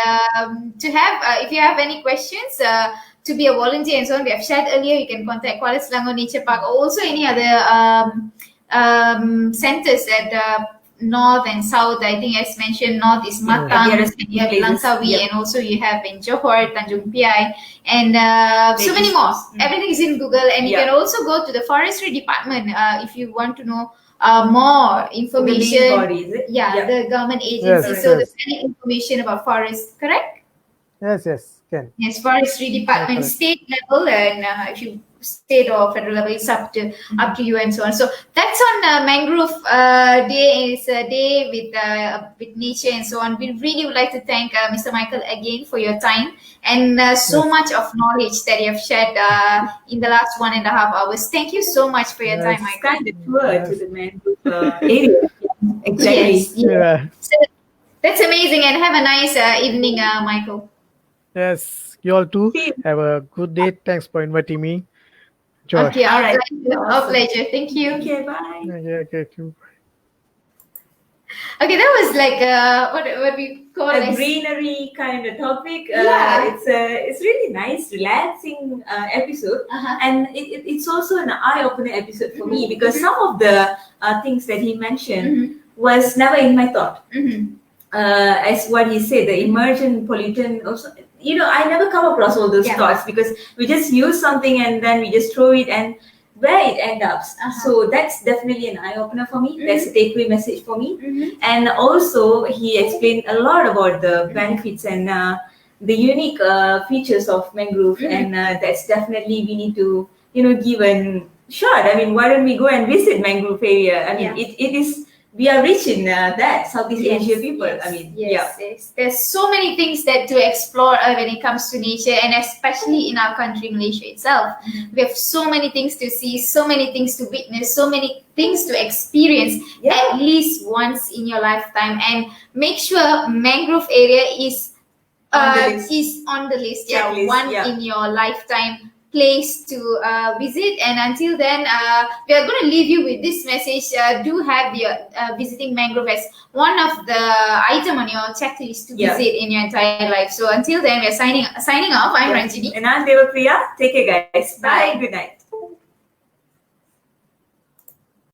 to have if you have any questions to be a volunteer and so on, we have shared earlier, you can contact Kuala Selangor Nature Park, or also any other centers at north and south. I think as mentioned, north is Matang, and you have Langkawi, and also you have in Johor, Tanjung Piai, and so many more. Everything is in Google, and you can also go to the forestry department if you want to know more information. The main body, is it? The government agency. Yes, so yes. there's any information about forest, correct? Yes, can. Yes, forestry department, state level, and if you state or federal level, it's up to you and so on. So that's on Mangrove Day. Is a day with nature and so on. We really would like to thank Mr. Michael again for your time and so much of knowledge that you have shared in the last 1.5 hours. Thank you so much for your time, Michael. Kind of tour to the mangrove area. Exactly. So that's amazing, and have a nice evening, Michael. Yes, you all too. Have a good day. Thanks for inviting me. Joy. Okay, all right. Our pleasure. Thank you. Okay, bye. Okay, Okay, that was like what we call A as greenery kind of topic. Yeah. It's really nice, relaxing episode, and it's also an eye-opening episode for me because some of the things that he mentioned was never in my thought. As what he said, the emergent pollutant also. I never come across all those thoughts because we just use something and then we just throw it and where it ends up. So that's definitely an eye-opener for me. That's a takeaway message for me. And also he explained a lot about the benefits and the unique features of mangrove, and that's definitely we need to give a shot. I mean, why don't we go and visit mangrove area? I mean, it is. We are rich in that Southeast Asia people. I mean, yes. There's so many things that to explore when it comes to nature, and especially in our country, Malaysia itself. We have so many things to see, so many things to witness, so many things to experience at least once in your lifetime. And make sure mangrove area is on the list. Checklist, One in your lifetime place to visit. And until then, we are going to leave you with this message. Do have your visiting mangrove as one of the item on your checklist to visit in your entire life. So until then, we're signing off. I'm Ranjini. And I'm Devapriya. Take care, guys. Bye. Good night.